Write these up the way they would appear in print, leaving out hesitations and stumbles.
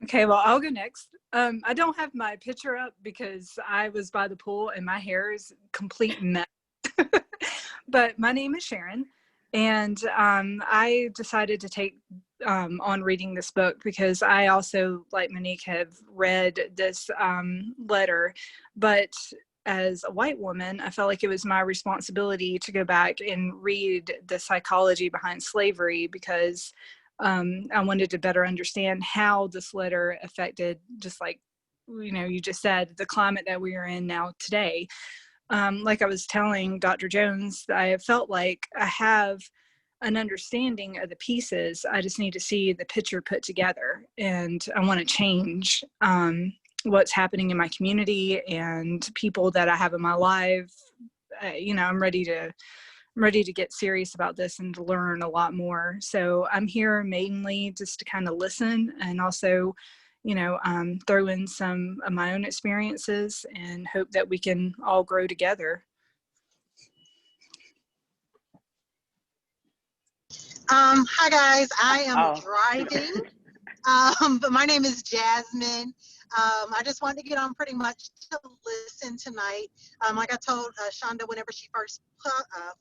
Okay, well, I'll go next. I don't have my picture up because I was by the pool and my hair is complete mess. But my name is Sharon, and I decided to take on reading this book because I also, like Monique, have read this letter, but as a white woman, I felt like it was my responsibility to go back and read the psychology behind slavery because I wanted to better understand how this letter affected, just like, you just said, the climate that we are in now today. Like I was telling Dr. Jones, I felt like I have an understanding of the pieces. I just need to see the picture put together, and I want to change what's happening in my community and people that I have in my life. I'm ready to get serious about this and to learn a lot more. So I'm here mainly just to kind of listen and also, throw in some of my own experiences and hope that we can all grow together. Hi guys, I am driving, but my name is Jasmine. I just wanted to get on pretty much to listen tonight. Like I told Shonda whenever she first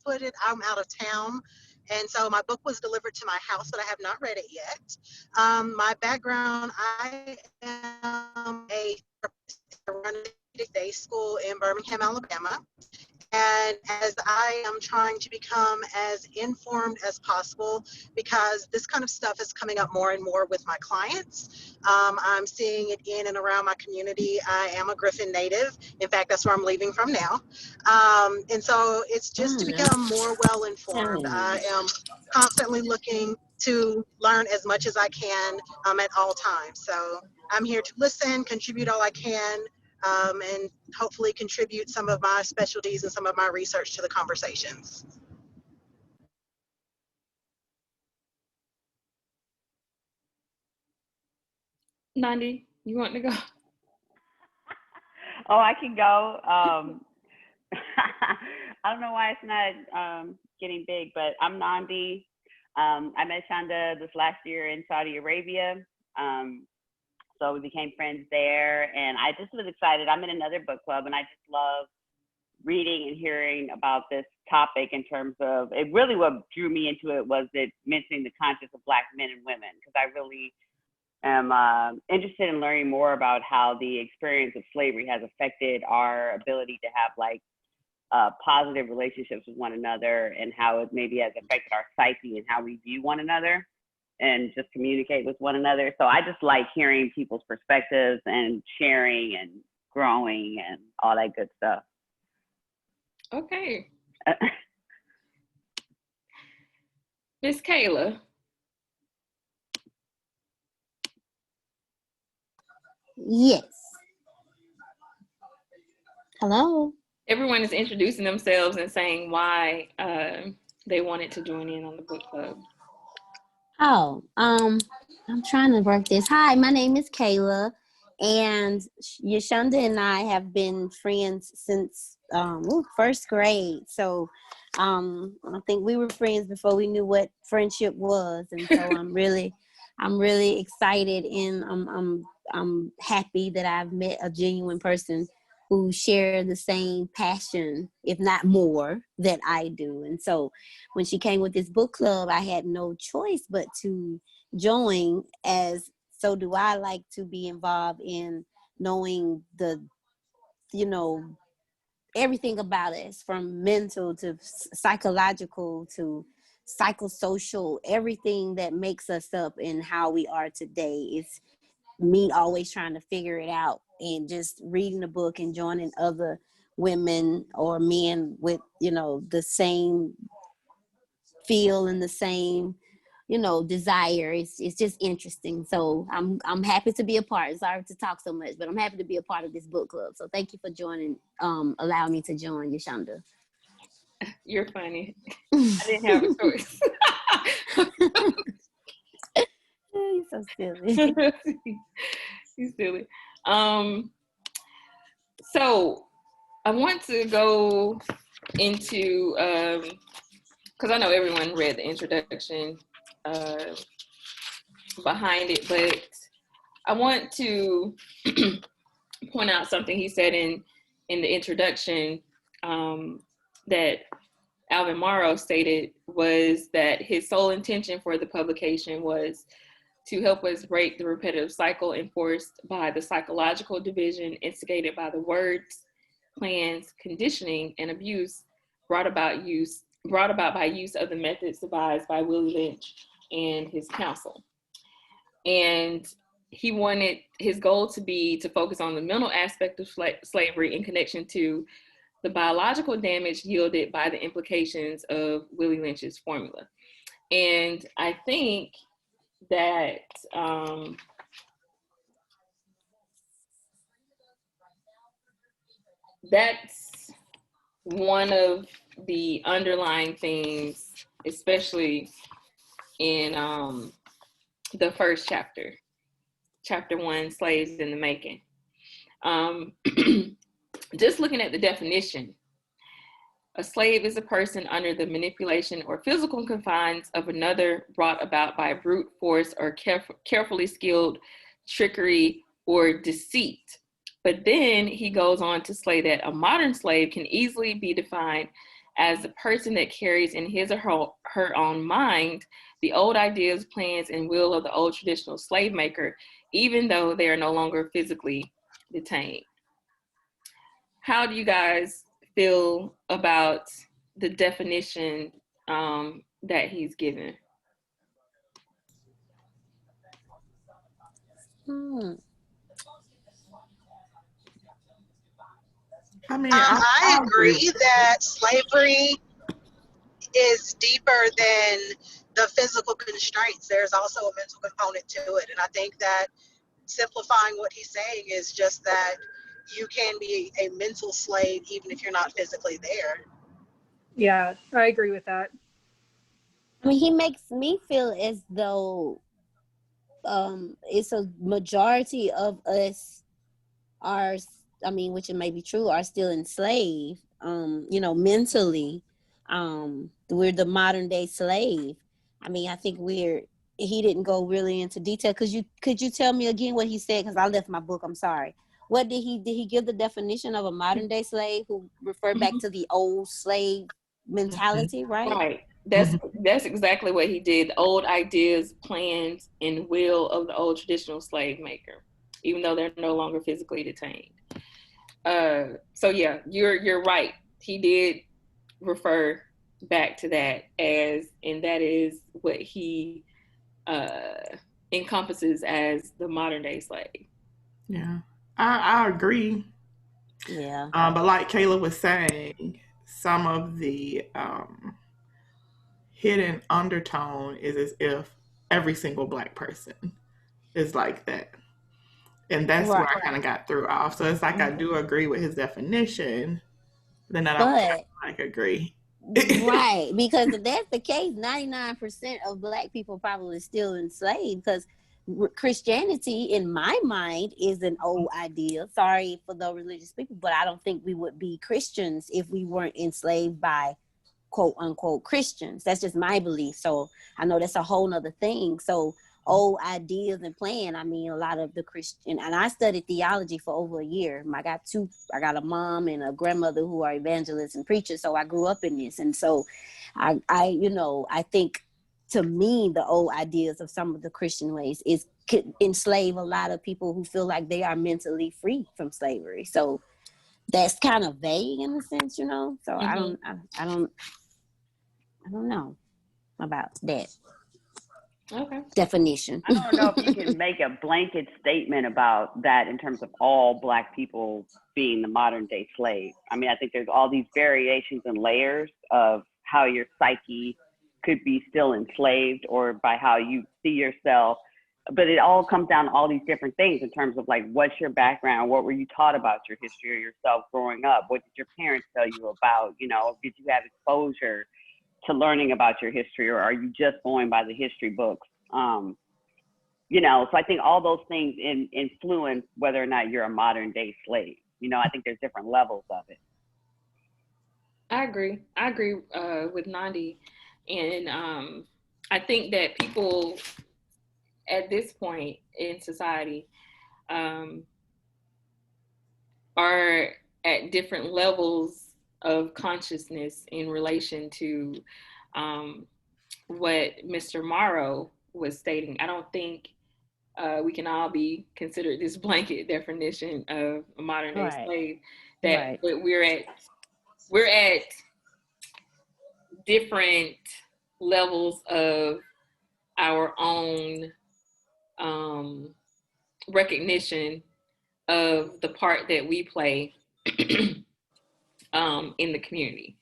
put it, I'm out of town. And so my book was delivered to my house, but I have not read it yet. My background, I am a run a day school in Birmingham, Alabama. And as I am trying to become as informed as possible, because this kind of stuff is coming up more and more with my clients. I'm seeing it in and around my community. I am a Griffin native. In fact, that's where I'm leaving from now. And so it's just to become more well informed. I am constantly looking to learn as much as I can at all times. So I'm here to listen, contribute all I can, and hopefully contribute some of my specialties and some of my research to the conversations. Nandi, you want to go? Oh, I can go. I don't know why it's not getting big, but I'm Nandi. I met Shonda this last year in Saudi Arabia. So we became friends there, and I just was excited. I'm in another book club, and I just love reading and hearing about this topic in terms of, it really what drew me into it was it mentioning the conscience of Black men and women, because I really am interested in learning more about how the experience of slavery has affected our ability to have positive relationships with one another, and how it maybe has affected our psyche and how we view one another and just communicate with one another. So I just like hearing people's perspectives and sharing and growing and all that good stuff. Okay. Miss Kayla. Yes. Hello. Everyone is introducing themselves and saying why they wanted to join in on the book club. Oh, I'm trying to work this. Hi, my name is Kayla, and Yoshunda and I have been friends since first grade. So I think we were friends before we knew what friendship was, and so I'm really excited, and I'm happy that I've met a genuine person who share the same passion, if not more, that I do. And so when she came with this book club, I had no choice but to join, as so do I like to be involved in knowing everything about us, from mental to psychological to psychosocial, everything that makes us up and how we are today. It's me always trying to figure it out, and just reading the book and joining other women or men with, the same feel and the same, desire. It's just interesting. So I'm happy to be a part. Sorry to talk so much, but I'm happy to be a part of this book club. So thank you for joining, allowing me to join, Yoshunda. You're funny. I didn't have a choice. You're so silly. He's silly. So I want to go into because I know everyone read the introduction behind it, but I want to point out something he said in the introduction that Alvin Morrow stated, was that his sole intention for the publication was to help us break the repetitive cycle enforced by the psychological division instigated by the words, plans, conditioning, and abuse brought about by use of the methods devised by Willie Lynch and his counsel. And he wanted his goal to be to focus on the mental aspect of slavery in connection to the biological damage yielded by the implications of Willie Lynch's formula. And I think that that's one of the underlying things, especially in the first chapter, chapter 1, Slaves in the Making. Just looking at the definition, a slave is a person under the manipulation or physical confines of another, brought about by brute force or carefully skilled trickery or deceit. But then he goes on to say that a modern slave can easily be defined as the person that carries in his or her own mind the old ideas, plans, and will of the old traditional slave maker, even though they are no longer physically detained. How do you guys feel about the definition that he's given? I mean, I agree that slavery is deeper than the physical constraints. There's also a mental component to it. And I think that simplifying what he's saying is just that you can be a mental slave even if you're not physically there. Yeah, I agree with that. I mean, he makes me feel as though it's a majority of us are, I mean, which it may be true, are still enslaved, mentally. We're the modern day slave. I mean, I think he didn't go really into detail. Could you tell me again what he said? Because I left my book, I'm sorry. What did he give the definition of a modern day slave who referred back to the old slave mentality, right? Right. That's exactly what he did. Old ideas, plans, and will of the old traditional slave maker, even though they're no longer physically detained. So yeah, you're right. He did refer back to that and that is what he encompasses as the modern day slave. Yeah, I agree. Yeah. But like Kayla was saying, some of the hidden undertone is as if every single Black person is like that. And that's where I kind of got threw off. So it's like I do agree with his definition, then I don't agree. Right, because if that's the case, 99% of Black people probably still enslaved, because Christianity, in my mind, is an old idea. Sorry for the religious people, but I don't think we would be Christians if we weren't enslaved by quote unquote Christians. That's just my belief. So I know that's a whole nother thing. So old ideas and plan. I mean, a lot of the Christian, and I studied theology for over a year. I got a mom and a grandmother who are evangelists and preachers. So I grew up in this. And so I think, to me, the old ideas of some of the Christian ways could enslave a lot of people who feel like they are mentally free from slavery. So that's kind of vague in a sense, So I don't know about that. Okay. Definition. I don't know if you can make a blanket statement about that in terms of all Black people being the modern day slave. I mean, I think there's all these variations and layers of how your psyche could be still enslaved, or by how you see yourself. But it all comes down to all these different things in terms of like, what's your background? What were you taught about your history or yourself growing up? What did your parents tell you about? Did you have exposure to learning about your history, or are you just going by the history books? So I think all those things influence whether or not you're a modern day slave. I think there's different levels of it. I agree with Nandi. And I think that people at this point in society are at different levels of consciousness in relation to what Mr. Morrow was stating. I don't think we can all be considered this blanket definition of a modern day slave. That but we're at different levels of our own recognition of the part that we play in the community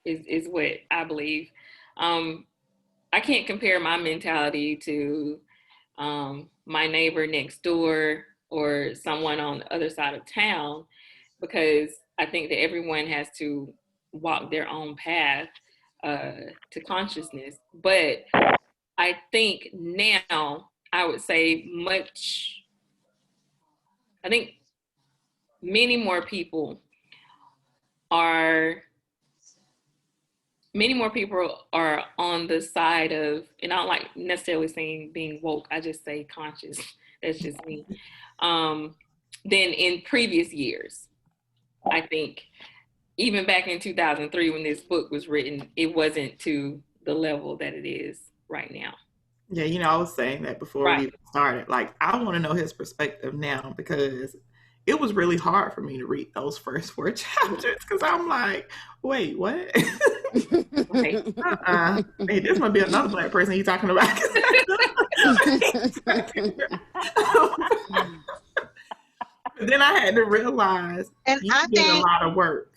is what I believe. I can't compare my mentality to my neighbor next door or someone on the other side of town, because I think that everyone has to walk their own path to consciousness. But I think now I would say many more people are on the side of, and I don't like necessarily saying being woke, I just say conscious, that's just me, than in previous years. I think even back in 2003 when this book was written, it wasn't to the level that it is right now. Yeah, I was saying that before we even started. Like, I want to know his perspective now, because it was really hard for me to read those first 4 chapters, because I'm like, wait, what? Hey, this might be another Black person he's talking about. But then I had to realize you did a lot of work.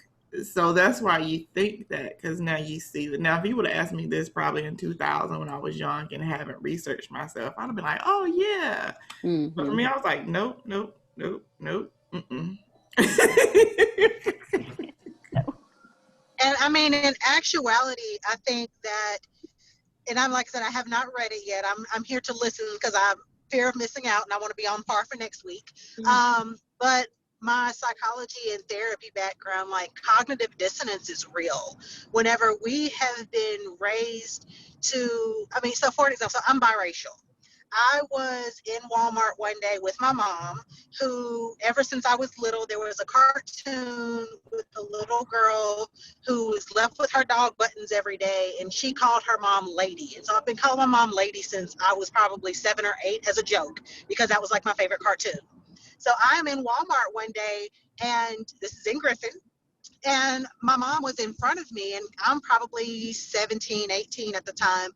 So that's why you think that, because now you see that. Now, if you would have asked me this probably in 2000 when I was young and haven't researched myself, I'd have been like, oh, yeah. Mm-hmm. But for me, I was like, nope. And I mean, in actuality, I think that, and I'm like I said, I have not read it yet. I'm here to listen because I'm fear of missing out and I want to be on par for next week. Mm-hmm. But my psychology and therapy background, like cognitive dissonance is real. Whenever we have been raised to, so for example, so I'm biracial. I was in Walmart one day with my mom, who ever since I was little, there was a cartoon with a little girl who was left with her dog Buttons every day, and she called her mom Lady. And so I've been calling my mom Lady since I was probably 7 or 8 as a joke, because that was like my favorite cartoon. So I'm in Walmart one day, and this is in Griffin, and my mom was in front of me, and I'm probably 17, 18 at the time.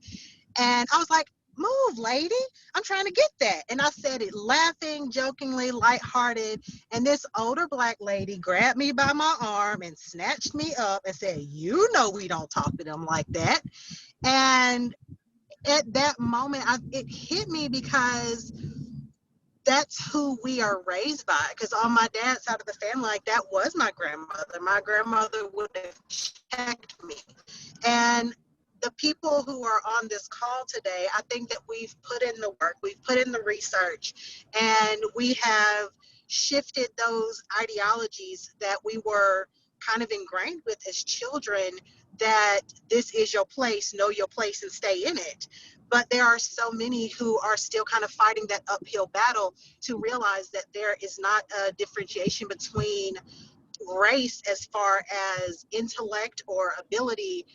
And I was like, move, lady. I'm trying to get that. And I said it laughing, jokingly, lighthearted. And this older Black lady grabbed me by my arm and snatched me up and said, you know we don't talk to them like that. And at that moment, it hit me, because that's who we are raised by. Because on my dad's side of the family, like, that was my grandmother. My grandmother would have checked me. And the people who are on this call today, I think that we've put in the work, we've put in the research, and we have shifted those ideologies that we were kind of ingrained with as children, that this is your place, know your place and stay in it. But there are so many who are still kind of fighting that uphill battle to realize that there is not a differentiation between race as far as intellect or ability.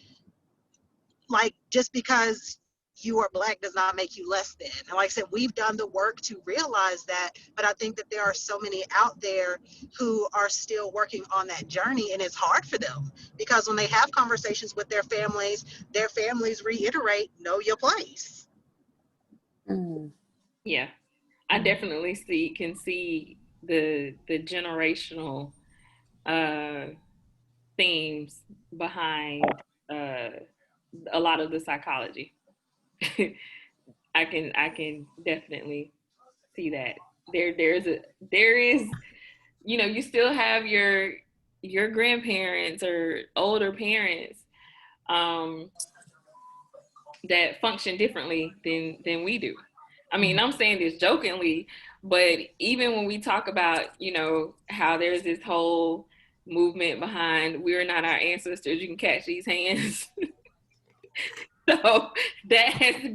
Like, just because you are Black does not make you less than. And like I said, we've done the work to realize that, but I think that there are so many out there who are still working on that journey, and it's hard for them, because when they have conversations with their families reiterate, know your place. Yeah, I definitely can see the generational themes behind a lot of the psychology. I can definitely see that. There is, you still have your grandparents or older parents that function differently than we do. I mean, I'm saying this jokingly, but even when we talk about, how there's this whole movement behind we're not our ancestors, you can catch these hands. So that has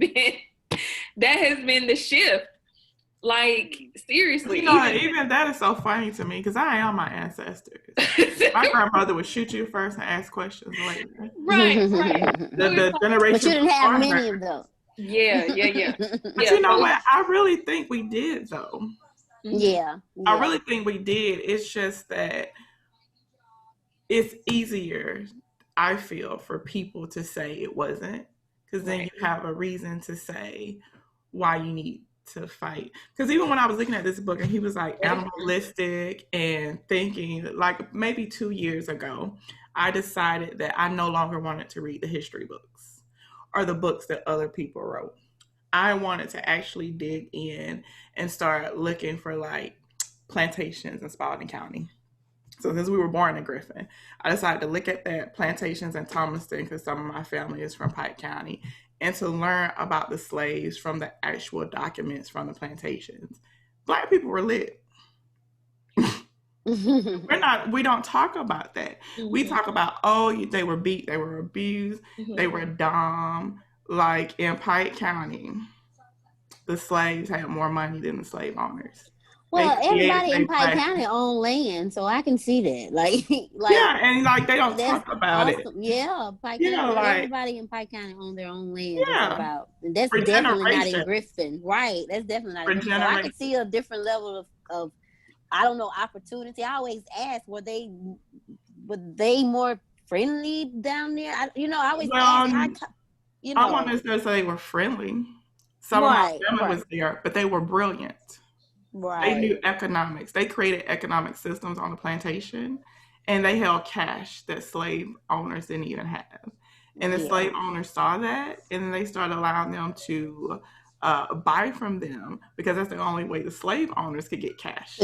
been the shift. Like, seriously. Even that is so funny to me because I am my ancestors. My grandmother would shoot you first and ask questions later. Right. The generation. But you didn't have many of those. Yeah. But you know what? I really think we did, though. Yeah. I really think we did. It's just that it's easier, I feel, for people to say it wasn't, because then you have a reason to say why you need to fight. Because even when I was looking at this book and he was like animalistic and thinking, like maybe 2 years ago, I decided that I no longer wanted to read the history books or the books that other people wrote. I wanted to actually dig in and start looking for like plantations in Spalding County. So since we were born in Griffin, I decided to look at that, plantations in Thomaston, because some of my family is from Pike County, and to learn about the slaves from the actual documents from the plantations. Black people were lit. We don't talk about that. We talk about, they were beat, they were abused, they were dumb. Like in Pike County, the slaves had more money than the slave owners. Well, everybody in Pike County own land, so I can see that. Like yeah, and like they don't talk about it. Yeah, Pike County. Like, everybody in Pike County own their own land. Yeah, that's definitely not in Griffin, right? That's definitely not in Griffin. So I can see a different level of I don't know, opportunity. I always ask, were they more friendly down there? I always ask. I want to say they were friendly. Some of my family was there, but they were brilliant. Right. They knew economics. They created economic systems on the plantation, and they held cash that slave owners didn't even have. And the slave owners saw that, and they started allowing them to buy from them, because that's the only way the slave owners could get cash.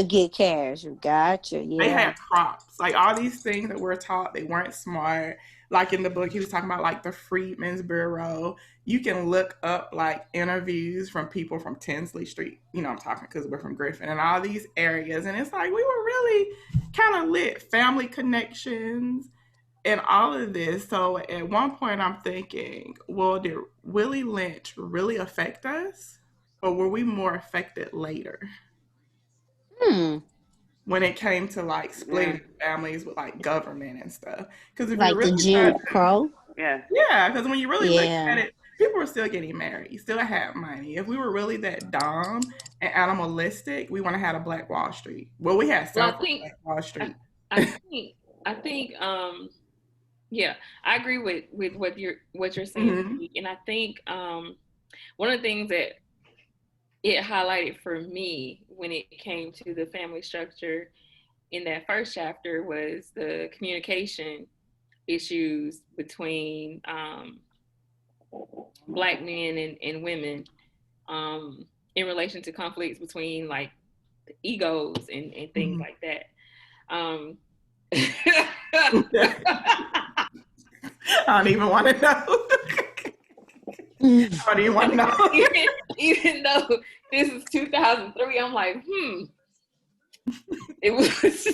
Gotcha. Yeah. They had crops. Like all these things that we're taught, they weren't smart. Like in the book, he was talking about like the Freedmen's Bureau. You can look up like interviews from people from Tinsley Street. I'm talking because we're from Griffin and all these areas. And it's like, we were really kind of lit, family connections and all of this. So at one point I'm thinking, well, did Willie Lynch really affect us? Or were we more affected later? When it came to like splitting families with like government and stuff. Because if like you really the Jim Crow? Yeah, because when you really look at it, people were still getting married, still had money. If we were really that dumb and animalistic, we want to have a Black Wall Street. Well, we had some Black Wall Street. I think I agree with what you're saying. And I think one of the things that it highlighted for me when it came to the family structure in that first chapter was the communication issues between Black men and women in relation to conflicts between like egos and things like that. I don't even want to know. I don't even want to know. Even though this is 2003, I'm like, It was.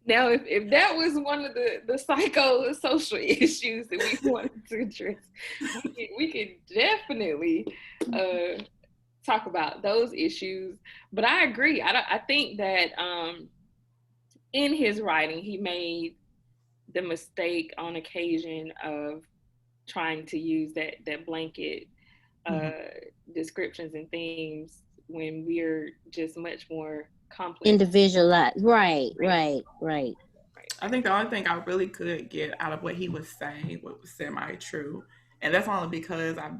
Now, if that was one of the psycho-social issues that we wanted to address, we could definitely talk about those issues. But I agree. I think that in his writing, he made the mistake on occasion of trying to use that blanket descriptions and themes when we're just much more complex. Individualized. Right. I think the only thing I really could get out of what he was saying, what was semi-true, and that's only because I've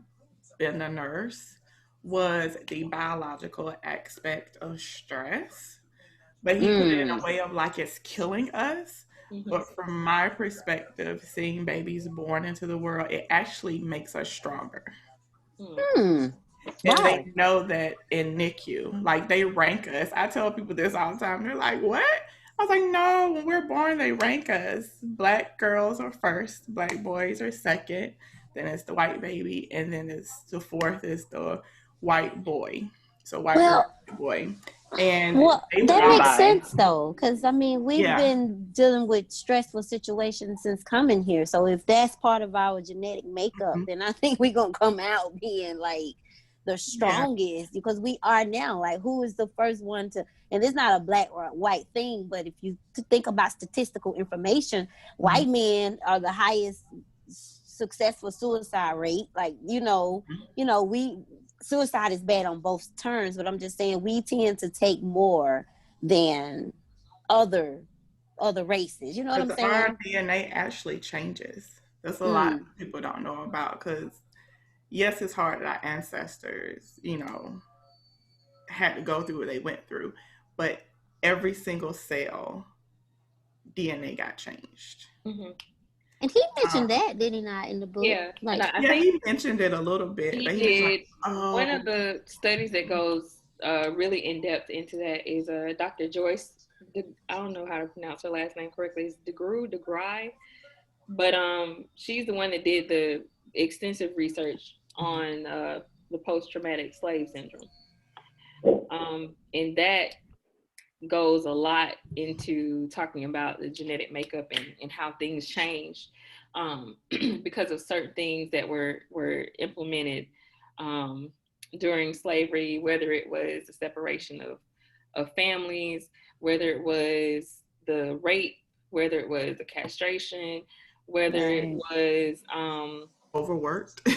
been a nurse, was the biological aspect of stress. But he put it in a way of like it's killing us. But from my perspective, seeing babies born into the world, it actually makes us stronger. And they know that in NICU, like they rank us. I tell people this all the time. They're like, what? I was like, no, when we're born, they rank us. Black girls are first, Black boys are second, then it's the white baby, and then it's the fourth is the white boy. So white Well, boy. And well, they would that all, makes sense though, because I mean, we've yeah. been dealing with stressful situations since coming here. So if that's part of our genetic makeup, then I think we're gonna come out being like the strongest, because we are now. Like, who is the first one to? And it's not a black or a white thing, but if you think about statistical information, white men are the highest successful suicide rate. Like, we suicide is bad on both terms, but I'm just saying we tend to take more than other races. You know what I'm saying? Our DNA actually changes. That's a lot people don't know about, because yes, it's hard that our ancestors, had to go through what they went through, but every single cell DNA got changed. And he mentioned that, did he not, in the book? Yeah, like, I think he mentioned it a little bit. He but did. Like, one of the studies that goes really in depth into that is Dr. Joyce. I don't know how to pronounce her last name correctly. It's DeGry, but she's the one that did the extensive research on the post-traumatic slave syndrome, and that goes a lot into talking about the genetic makeup and how things changed because of certain things that were implemented during slavery, whether it was the separation of families, whether it was the rape, whether it was the castration, whether it was overworked,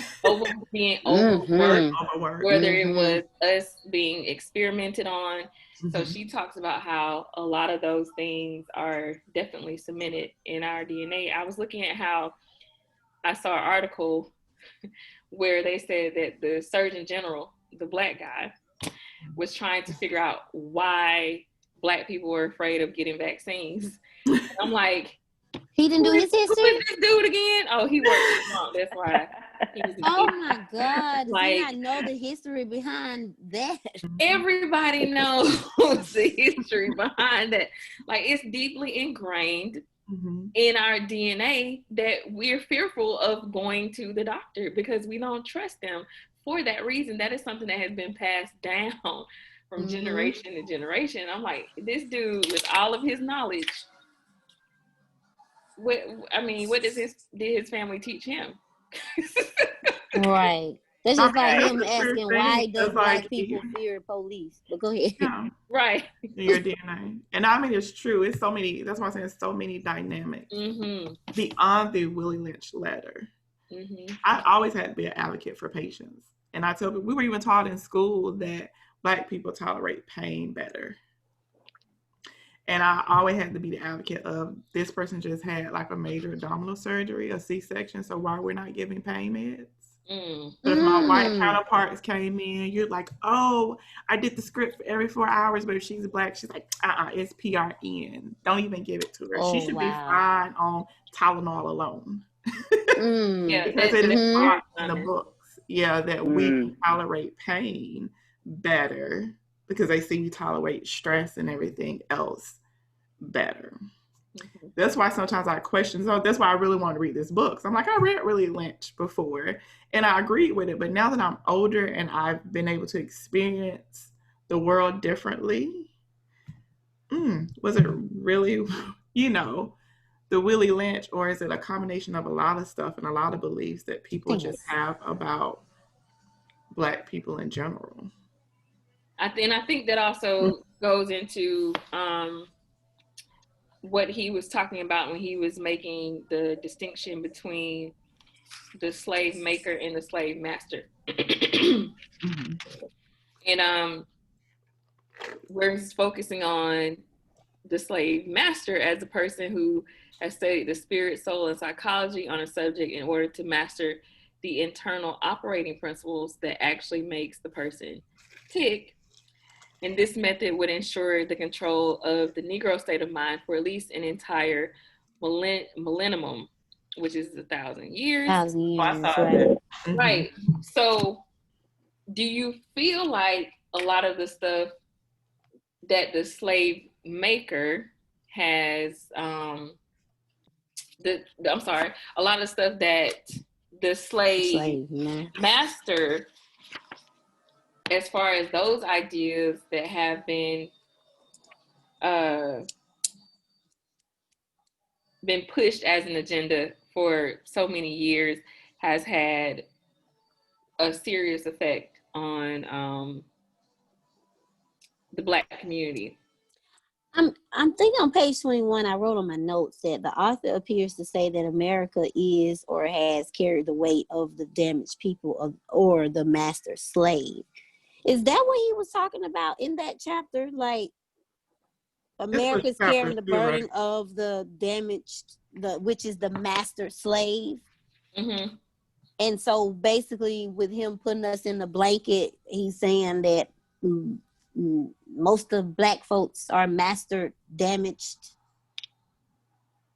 being overworked, whether it Mm-hmm. was us being experimented on. So she talks about how a lot of those things are definitely cemented in our DNA. I was looking at how I saw an article where they said that the Surgeon General, the black guy, was trying to figure out why black people were afraid of getting vaccines. And I'm like, he didn't do his history? Who is this dude again? Oh, he worked for Trump. That's why. Oh my God. Does he not know the history behind that? Everybody knows the history behind that. Like, it's deeply ingrained in our DNA that we're fearful of going to the doctor because we don't trust them for that reason. That is something that has been passed down from generation to generation. I'm like, this dude with all of his knowledge, what did his family teach him? Right. That's just like him asking, why does black people fear police? But go ahead. Yeah. Right. Your DNA. And I mean, it's true. It's so many, that's why I'm saying so many dynamics beyond the Willie Lynch letter. I always had to be an advocate for patients. And I tell people, we were even taught in school that black people tolerate pain better. And I always had to be the advocate of, this person just had like a major abdominal surgery, a C-section, so why we're not giving pain meds? But if my white counterparts came in, you're like, oh, I did the script for every 4 hours, but if she's black, she's like, it's PRN. Don't even give it to her. She should be fine on Tylenol alone. Because it is taught in the books, that we can tolerate pain better because they see you tolerate stress and everything else better. That's why sometimes I question. So that's why I really want to read this book. So I'm like, I read Willie Lynch before and I agreed with it. But now that I'm older and I've been able to experience the world differently, was it really, the Willie Lynch, or is it a combination of a lot of stuff and a lot of beliefs that people just have about black people in general? I think that also goes into what he was talking about when he was making the distinction between the slave maker and the slave master. And we're focusing on the slave master as a person who has studied the spirit, soul, and psychology on a subject in order to master the internal operating principles that actually makes the person tick. And this method would ensure the control of the Negro state of mind for at least an entire millennium, which is 1,000 years. 1,000 years, right. So do you feel like a lot of the stuff that the slave maker has, a lot of stuff that the slave master as far as those ideas that have been pushed as an agenda for so many years has had a serious effect on the Black community. I'm thinking on page 21, I wrote on my notes that the author appears to say that America is or has carried the weight of the damaged people or the master slave. Is that what he was talking about in that chapter? Like America's carrying the burden, right, of the damaged, which is the master slave. Mm-hmm. And so basically with him putting us in the blanket, he's saying that most of Black folks are master damaged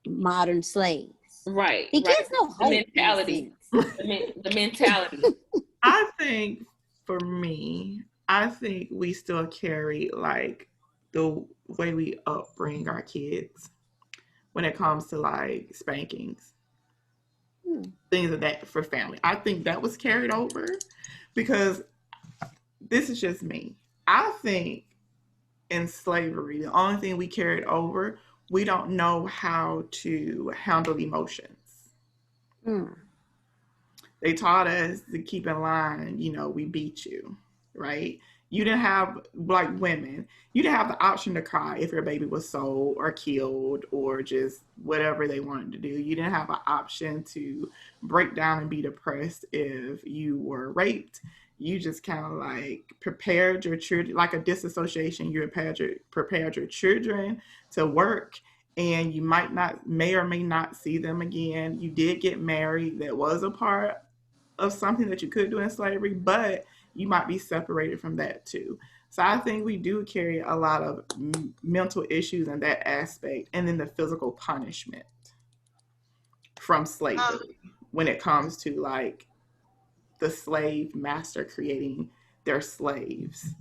modern slaves. Right. He gives no hope. The mentality. The mentality. I think for me, I think we still carry like the way we upbring our kids when it comes to like spankings. Things of that for family. I think that was carried over because this is just me. I think in slavery, the only thing we carried over, we don't know how to handle emotions. They taught us to keep in line, we beat you, right? You didn't have, like women, you didn't have the option to cry if your baby was sold or killed or just whatever they wanted to do. You didn't have an option to break down and be depressed if you were raped. You just kind of like prepared your children, like a disassociation, you prepared your children to work, and you may or may not see them again. You did get married. That was a part of something that you could do in slavery, but you might be separated from that too. So I think we do carry a lot of mental issues in that aspect, and then the physical punishment from slavery when it comes to like the slave master creating their slaves.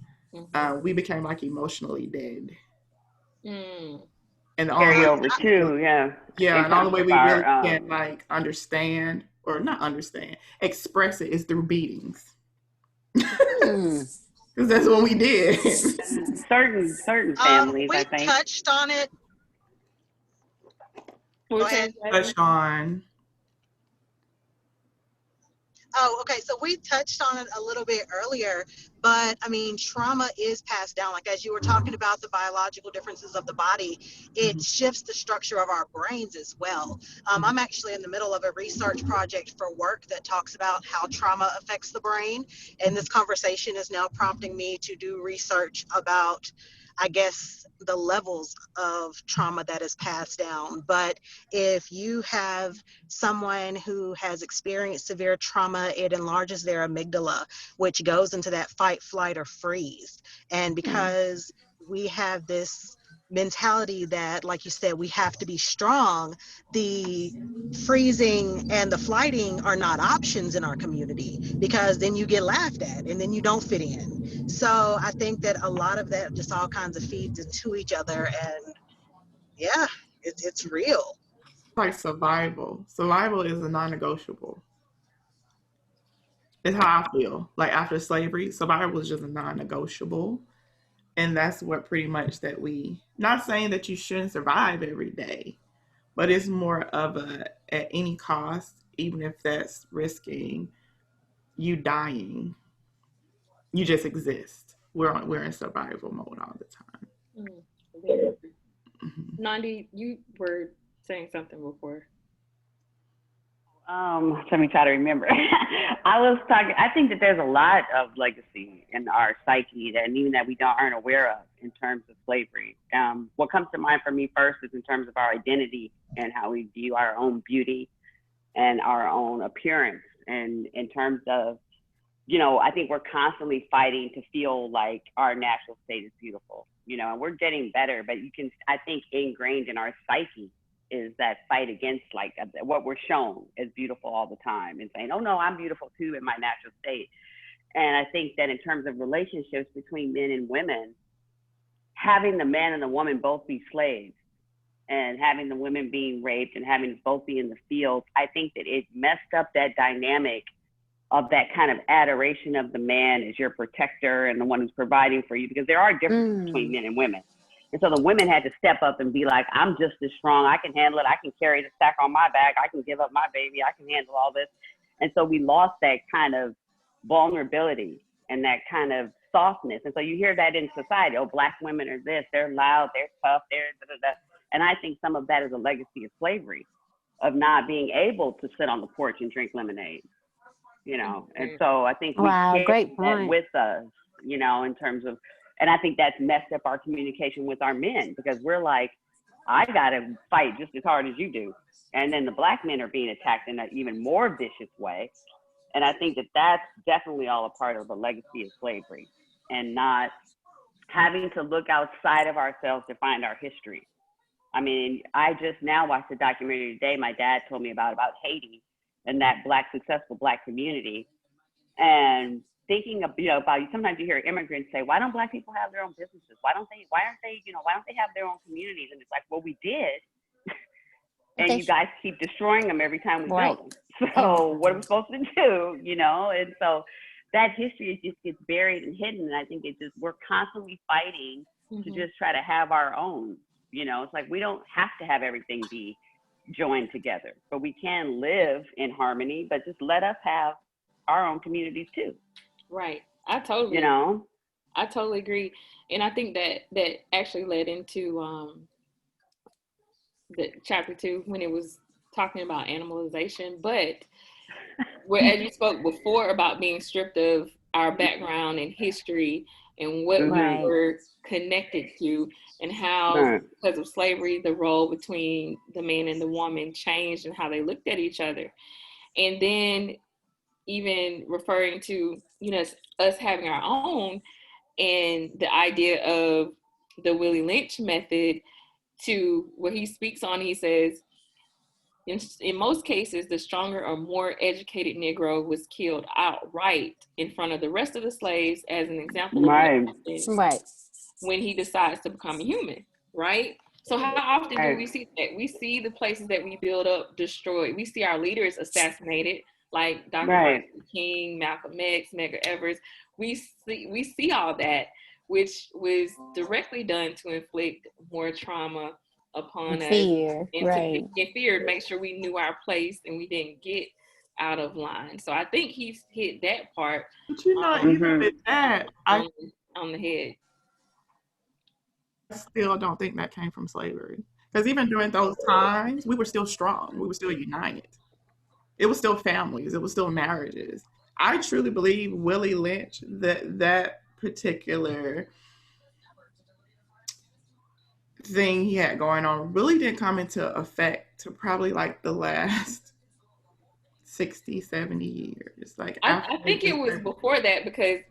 We became like emotionally dead. And the carry over too, yeah. Yeah, and the only way we really can like understand, or not understand, express it is through beatings. Because that's what we did. Certain families, I think. We touched on it. Go ahead. Touched on. Oh, okay. So we touched on it a little bit earlier, but I mean, trauma is passed down. Like as you were talking about the biological differences of the body, it shifts the structure of our brains as well. I'm actually in the middle of a research project for work that talks about how trauma affects the brain. And this conversation is now prompting me to do research about, I guess, the levels of trauma that is passed down. But if you have someone who has experienced severe trauma, it enlarges their amygdala, which goes into that fight, flight, or freeze. And because we have this mentality that, like you said, we have to be strong, the freezing and the flighting are not options in our community, because then you get laughed at and then you don't fit in. So I think that a lot of that just all kinds of feeds into each other, and yeah, it's real. Like survival is a non-negotiable. It's how I feel. Like after slavery, survival is just a non-negotiable. And that's what pretty much that not saying that you shouldn't survive every day, but it's more of at any cost, even if that's risking you dying, you just exist. We're in survival mode all the time. Nandi, you were saying something before. Let me try to remember. I think that there's a lot of legacy in our psyche that even that we aren't aware of in terms of slavery. What comes to mind for me first is in terms of our identity and how we view our own beauty and our own appearance. And in terms of, I think we're constantly fighting to feel like our natural state is beautiful, and we're getting better, but I think ingrained in our psyche is that fight against like what we're shown as beautiful all the time and saying, oh no, I'm beautiful too in my natural state. And I think that in terms of relationships between men and women, having the man and the woman both be slaves and having the women being raped and having both be in the field, I think that it messed up that dynamic that kind of adoration of the man as your protector and the one who's providing for you, because there are differences between men and women. And so the women had to step up and be like, I'm just as strong. I can handle it. I can carry the sack on my back. I can give up my baby. I can handle all this. And so we lost that kind of vulnerability and that kind of softness. And so you hear that in society. Oh, Black women are this. They're loud. They're tough. They're da, da, da. And I think some of that is a legacy of slavery, of not being able to sit on the porch and drink lemonade, you know. And so I think we carry that with us, you know, in terms of, and I think that's messed up our communication with our men, because we're like, I gotta fight just as hard as you do. And then the Black men are being attacked in an even more vicious way. And I think that that's definitely all a part of the legacy of slavery, and not having to look outside of ourselves to find our history. I mean, I just now watched a documentary today my dad told me about Haiti and that successful Black community. And thinking of, you know, about, sometimes you hear immigrants say, why don't Black people have their own businesses? Why don't they have their own communities? And it's like, well, we did. And you guys keep destroying them every time we build them. So what are we supposed to do, you know? And so that history just gets buried and hidden. And I think we're constantly fighting to just try to have our own. You know, it's like, we don't have to have everything be joined together, but we can live in harmony, but just let us have our own communities too. Right. I totally agree. And I think that actually led into the chapter 2 when it was talking about animalization. But as you spoke before about being stripped of our background and history and what we were connected to, and how because of slavery the role between the man and the woman changed and how they looked at each other. And then even referring to, you know, us having our own, and the idea of the Willie Lynch method, to where he speaks on, he says, in most cases, the stronger or more educated Negro was killed outright in front of the rest of the slaves as an example of when he decides to become a human, right? So how often do we see that? We see the places that we build up destroyed. We see our leaders assassinated, like Dr. Martin Luther King, Malcolm X, Medgar Evers. We see all that, which was directly done to inflict more trauma upon us, and to fear, make sure we knew our place and we didn't get out of line. So I think he's hit that part. But you know, even with that, on the head. I still don't think that came from slavery, because even during those times, we were still strong. We were still united. It was still families. It was still marriages. I truly believe Willie Lynch, that particular thing he had going on really didn't come into effect to probably like the last 60, 70 years. Like I think it was before that, because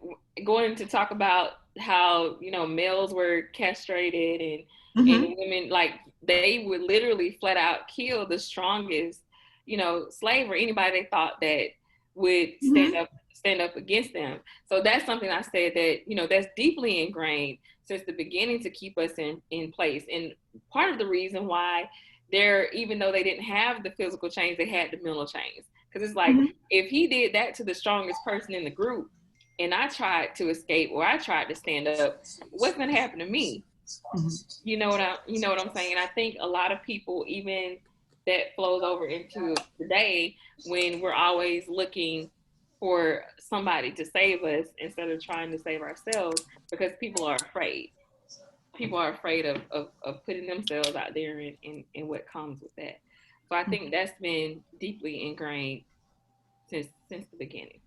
going to talk about how, you know, males were castrated and women, like, they would literally flat out kill the strongest, you know, slave or anybody they thought that would stand up against them. So that's something I said that, you know, that's deeply ingrained since the beginning to keep us in place. And part of the reason why even though they didn't have the physical chains, they had the mental chains. Because it's like, if he did that to the strongest person in the group, and I tried to escape or I tried to stand up, what's going to happen to me? You know what I'm saying? And I think a lot of people, even that flows over into today, when we're always looking for somebody to save us instead of trying to save ourselves, because people are afraid. People are afraid of putting themselves out there and what comes with that. So I think that's been deeply ingrained since the beginning.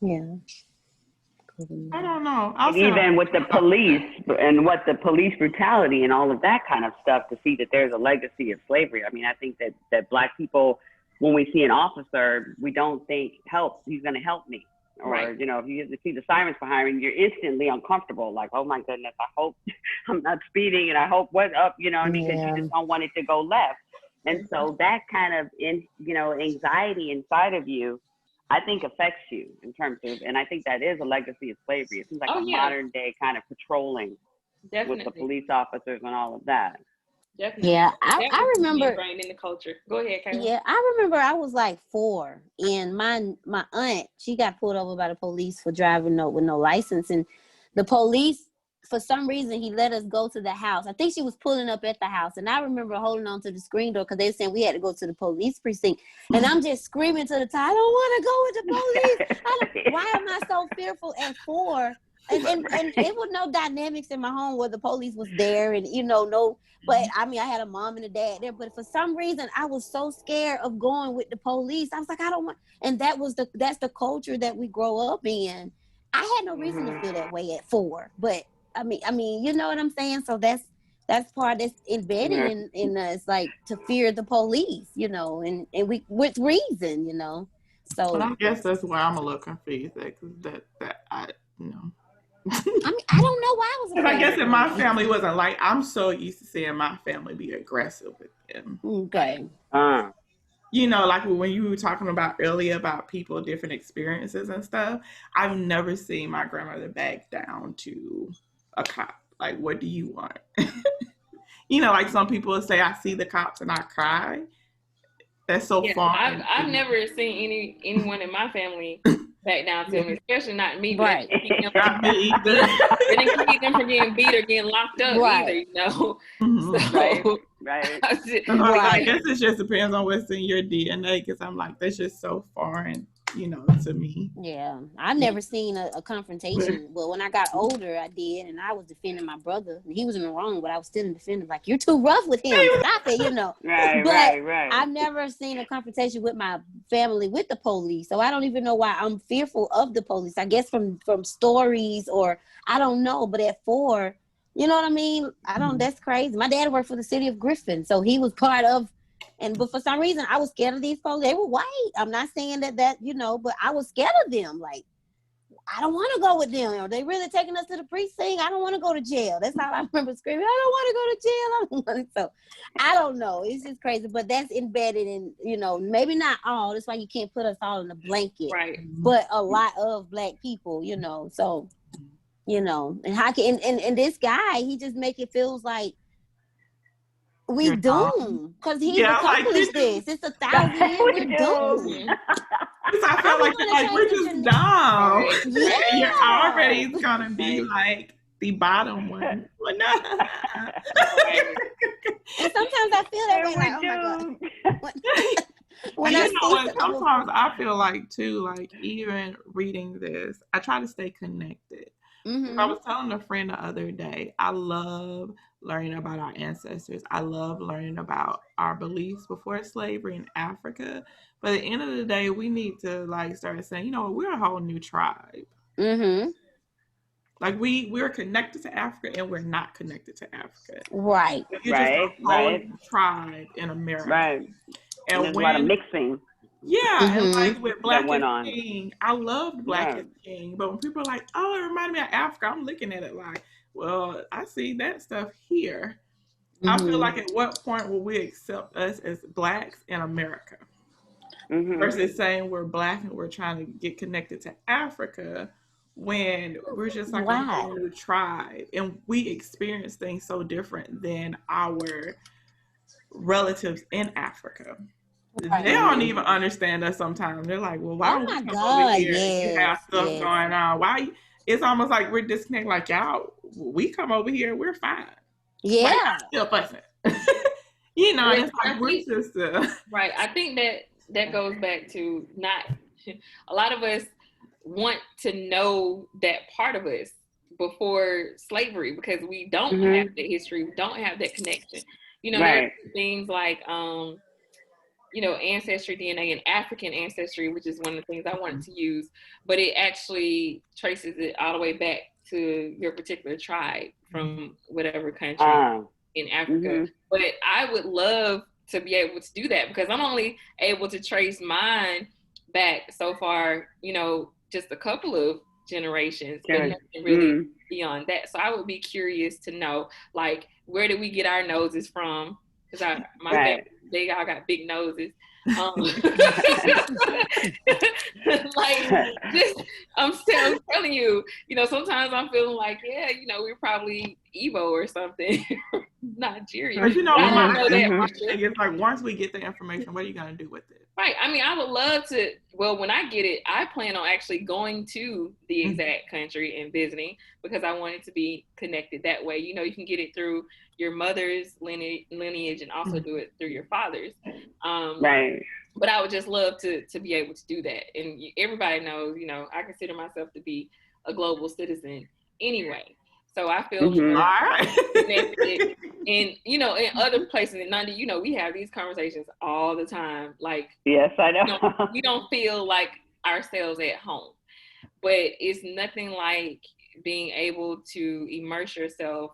Yeah. I don't know. And even with the police and what the police brutality and all of that kind of stuff, to see that there's a legacy of slavery. I mean, I think that Black people, when we see an officer, we don't think, he's going to help me. Or, you know, if you see the sirens behind you, you're instantly uncomfortable. Like, oh my goodness, I hope I'm not speeding, and I hope what's up, you know, because you just don't want it to go left. And so that kind of, anxiety inside of you, I think affects you in terms of, and I think that is a legacy of slavery. It seems like modern day kind of patrolling with the police officers and all of that. Definitely. Yeah, That was I remember ingrained in the culture. Go ahead, Kayla. Yeah, I remember I was like 4, and my aunt, she got pulled over by the police for driving with no license, and the police, for some reason, he let us go to the house. I think she was pulling up at the house, and I remember holding on to the screen door because they were saying we had to go to the police precinct, and I'm just screaming to the top, I don't want to go with the police. Why am I so fearful at 4? And it was no dynamics in my home where the police was there, and no. But I mean, I had a mom and a dad there, but for some reason, I was so scared of going with the police. I was like, I don't want. And that's the culture that we grow up in. I had no reason to feel that way at 4, but I mean, you know what I'm saying? So that's part that's embedded in us, like to fear the police, and we with reason, So I guess that's why I'm a little confused. That I I mean, I don't know why I was afraid. I guess if my family wasn't like, I'm so used to seeing my family be aggressive with them. Okay. Like when you were talking about earlier about people, different experiences and stuff, I've never seen my grandmother back down to a cop. Like, what do you want? Like some people say, I see the cops and I cry. That's so far. I've never seen anyone in my family back down to them, especially not me. Right. Not me either. They didn't keep them from getting beat or getting locked up either, Mm-hmm. So, right. I guess it just depends on what's in your DNA, because I'm like, that's just so foreign, to me. Yeah, I've never seen a confrontation, but when I got older, I did, and I was defending my brother, and he was in the wrong, but I was still defending, like, you're too rough with him, stop it, Right. I've never seen a confrontation with my family with the police, so I don't even know why I'm fearful of the police. I guess from stories, or I don't know, but at 4, you know what I mean? That's crazy. My dad worked for the city of Griffin, so he was part of. But for some reason, I was scared of these police. They were white. I'm not saying that, but I was scared of them. Like, I don't want to go with them. Are they really taking us to the precinct? I don't want to go to jail. That's how I remember screaming, I don't want to go to jail. I don't want to. So I don't know. It's just crazy. But that's embedded in, maybe not all. That's why you can't put us all in a blanket. Right. But a lot of Black people, So, and how can, and this guy, he just make it feels like we doomed because he's accomplished this. It's 1,000 years. We're doomed. I feel like we're just dumb. Yeah. You're already gonna be like the bottom one. Well, no. And sometimes I feel that way. Like, oh my God. Sometimes I feel like too, like even reading this, I try to stay connected. Mm-hmm. I was telling a friend the other day, I love learning about our ancestors. I love learning about our beliefs before slavery in Africa. But at the end of the day, we need to like start saying, we're a whole new tribe. Mm-hmm. Like we're connected to Africa and we're not connected to Africa. Right. You're just a whole new tribe in America. Right. And there's a lot of mixing. Yeah, and like with Black as King, I loved Black as King, but when people are like, oh, it reminded me of Africa, I'm looking at it like, well, I see that stuff here. Mm-hmm. I feel like at what point will we accept us as Blacks in America versus saying we're Black and we're trying to get connected to Africa when we're just like a whole new tribe and we experience things so different than our relatives in Africa. Right. They don't even understand us sometimes. They're like, well, why don't we come over here and you have stuff going on? Why? It's almost like we're disconnected. Like, y'all, we come over here, we're fine. Yeah. Still fussing. It's like we're just... Right. I think that goes back to not... A lot of us want to know that part of us before slavery because we don't have the history. We don't have that connection. There are things like... ancestry DNA and African ancestry, which is one of the things I wanted to use, but it actually traces it all the way back to your particular tribe from whatever country in Africa. But I would love to be able to do that because I'm only able to trace mine back so far, just a couple of generations, but nothing really beyond that. So I would be curious to know, like, where did we get our noses from? Because my family, they all got big noses. Like, just, I'm telling you, sometimes I'm feeling like, yeah, we're probably Igbo or something, Nigeria. But I don't know that for sure. It's like, once we get the information, what are you going to do with it? Right. I mean, I would love to. Well, when I get it, I plan on actually going to the exact country and visiting, because I want it to be connected that way. You can get it through your mother's lineage and also do it through your father's. Right. But I would just love to be able to do that. And everybody knows, I consider myself to be a global citizen anyway. So I feel connected. And, in other places in London, we have these conversations all the time. Like, yes, I know. We don't feel like ourselves at home. But it's nothing like being able to immerse yourself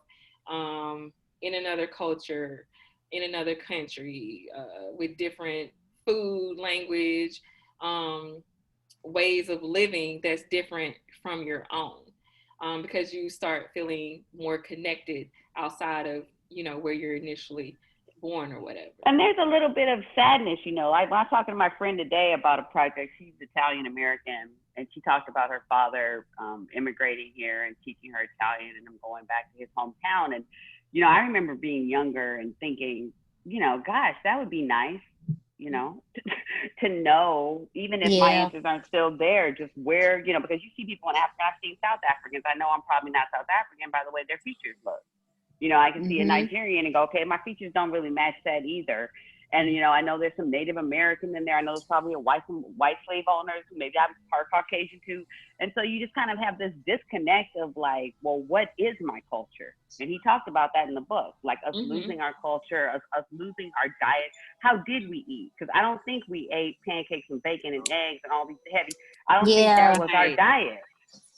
in another culture, in another country, with different food, language, ways of living that's different from your own. Because you start feeling more connected outside of, where you're initially born or whatever. And there's a little bit of sadness, I was talking to my friend today about a project. She's Italian American, and she talked about her father immigrating here and teaching her Italian and him going back to his hometown. And, I remember being younger and thinking, gosh, that would be nice, to know, even if my answers aren't still there, just where, because you see people in Africa, I've seen South Africans. I know I'm probably not South African by the way their features look. I can see a Nigerian and go, okay, my features don't really match that either. And, I know there's some Native American in there. I know there's probably some white slave owners who maybe I'm part Caucasian too. And so you just kind of have this disconnect of like, well, what is my culture? And he talked about that in the book, like us losing our culture, us losing our diet. How did we eat? Because I don't think we ate pancakes and bacon and eggs and all these heavy. I don't think that was our diet.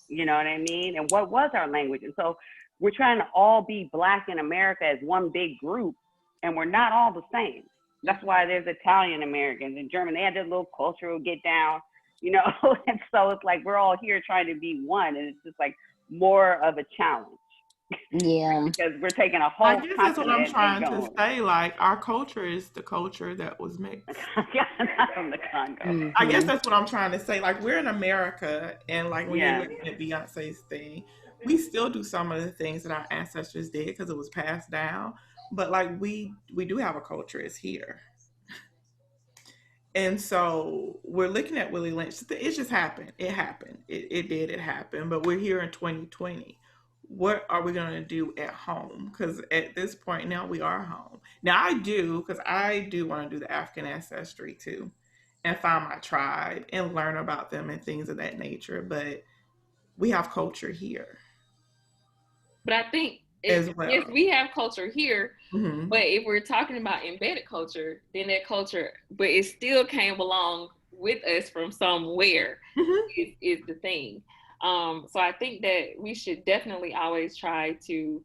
You know what I mean? And what was our language? And so we're trying to all be Black in America as one big group, and we're not all the same. That's why there's Italian Americans and German. They had their little cultural get down, and so it's like we're all here trying to be one, and it's just like more of a challenge. Yeah. Because we're taking a whole I guess that's what I'm trying to say. Like, our culture is the culture that was mixed. Not from the Congo. I guess that's what I'm trying to say. Like, we're in America, and like when you're looking at Beyonce's thing, we still do some of the things that our ancestors did because it was passed down. But like we do have a culture. It's here. And so we're looking at Willie Lynch. It just happened. It happened. It happened. But we're here in 2020. What are we going to do at home? Because at this point now, we are home. Now I do want to do the African ancestry too, and find my tribe and learn about them and things of that nature. But we have culture here. But I think yes, we have culture here, but if we're talking about embedded culture, then that culture, but it still came along with us from somewhere is the thing. So I think that we should definitely always try to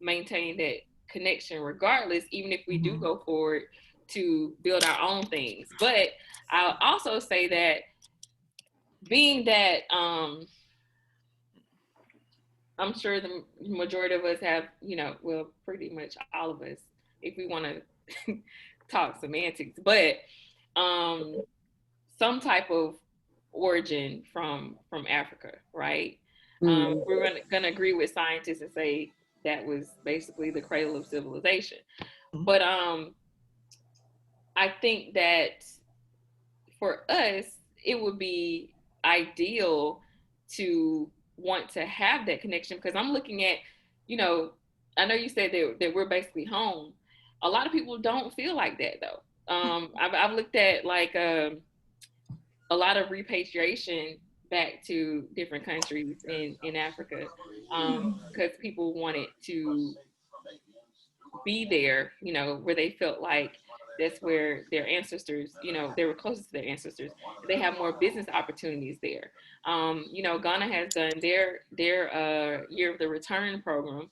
maintain that connection regardless, even if we do go forward to build our own things. But I'll also say that being that I'm sure the majority of us have, well, pretty much all of us, if we want to talk semantics, but some type of origin from Africa, right? We're going to agree with scientists and say that was basically the cradle of civilization. But I think that for us, it would be ideal to want to have that connection, because I'm looking at, I know you said that we're basically home. A lot of people don't feel like that though. I've looked at like a lot of repatriation back to different countries in Africa, because people wanted to be there, where they felt like that's where their ancestors, they were closest to their ancestors. They have more business opportunities there. Ghana has done their year of the return program,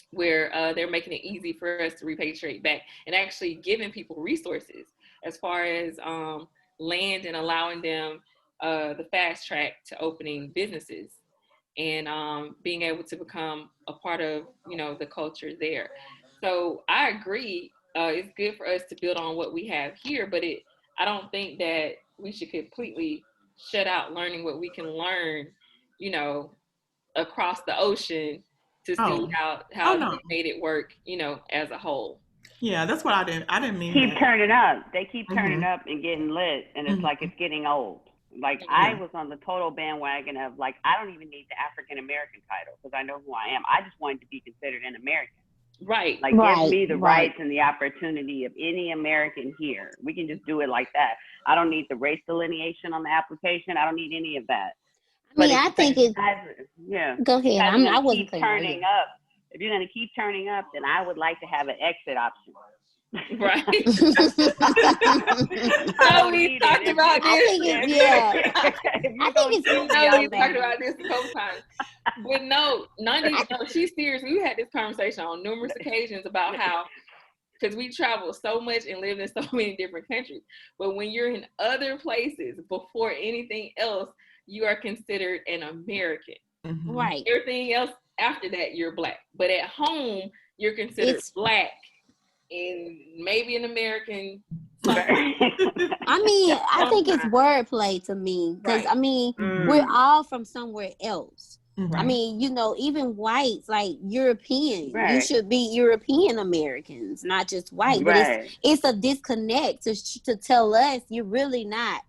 where they're making it easy for us to repatriate back and actually giving people resources as far as land and allowing them the fast track to opening businesses and being able to become a part of, the culture there. So I agree. It's good for us to build on what we have here, but I don't think that we should completely shut out learning what we can learn, you know, across the ocean to see how no. they made it work, you know, as a whole. Yeah, that's what I didn't mean. Keep turning up. They keep turning Mm-hmm. up and getting lit, and it's like it's getting old. Like I was on the total bandwagon of like I don't even need the African American title because I know who I am. I just wanted to be considered an American. Right. Like give me the rights and the opportunity of any American here. We can just do it like that. I don't need the race delineation on the application. I don't need any of that. I mean, I think it's Go ahead. I wasn't keep turning up. If you're gonna keep turning up, then I would like to have an exit option. Right. So we talked about this. I think it's we talked about this a couple times. But no, she's serious. We had this conversation on numerous occasions about how, because we travel so much and live in so many different countries, but when you're in other places, before anything else, you are considered an American. Mm-hmm. Right. Everything else after that, you're Black. But at home, you're considered Black and maybe an American. I mean, I think it's wordplay to me because I mean, we're all from somewhere else. Right. I mean, you know, even whites, like European, you should be European Americans, not just white. But it's a disconnect to tell us you're really not.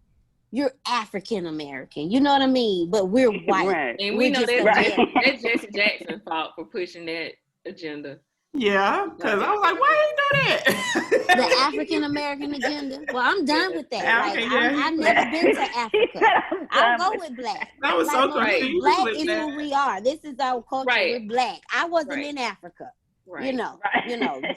You're African American, you know what I mean? But we're white, and we know that's Jesse Jackson's fault for pushing that agenda. Yeah, because I was like, why you know that? The African American agenda. Well, I'm done with that. I've never been to Africa. I'll go with Black. That was so confused. Black is who we are. This is our culture. We're Black. I wasn't in Africa. You know.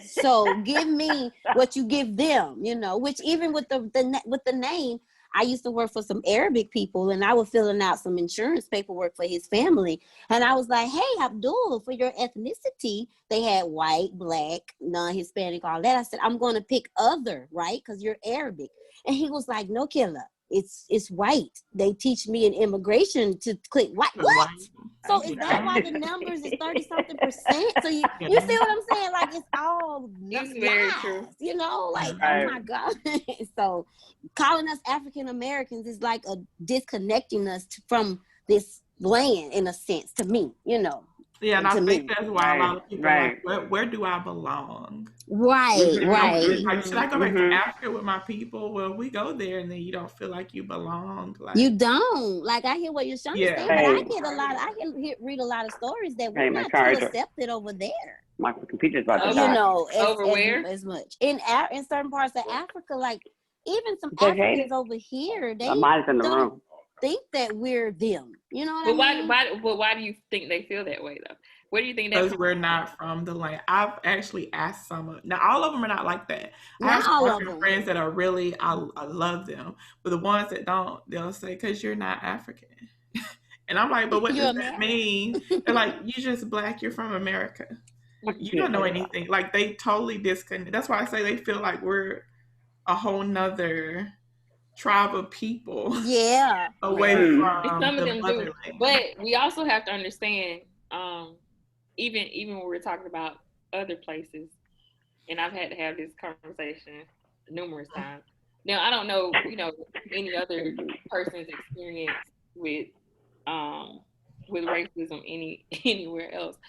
So give me what you give them. You know, which even with the name. I used to work for some Arabic people and I was filling out some insurance paperwork for his family. And I was like, hey, Abdul, for your ethnicity, they had white, Black, non-Hispanic, all that. I said, I'm going to pick other, right? Because you're Arabic. And he was like, no, killer. It's white. They teach me in immigration to click white. What? So is that why the numbers is 30-something%? So you see what I'm saying? Like it's all very true. You know, like oh my God. So calling us African Americans is like a disconnecting us from this land in a sense to me, you know. Yeah, and I think that's why a lot of people are like, where do I belong? Right. Like, should I go back to Africa with my people? Well, we go there and then you don't feel like you belong. Like you don't. Like I hear what you're saying, but I read a lot of stories that we're not too accepted over there. My computer's about to die. You know, as much in certain parts of Africa, like even some Africans over here, they don't think that we're them. You know what I mean? Why do you think they feel that way though? What do you think? Because we're not from the land. I've actually asked now all of them are not like that. I have some friends that are really, I love them, but the ones that don't, they'll say, because you're not African. And I'm like, but what does that mean? They're like, you just Black, you're from America. You don't know anything. Like they totally disconnect. That's why I say they feel like we're a whole nother tribe of people. Yeah. Away from some of the them motherland. do. But we also have to understand, even when we're talking about other places, and I've had to have this conversation numerous times. Now I don't know, any other person's experience with racism anywhere else.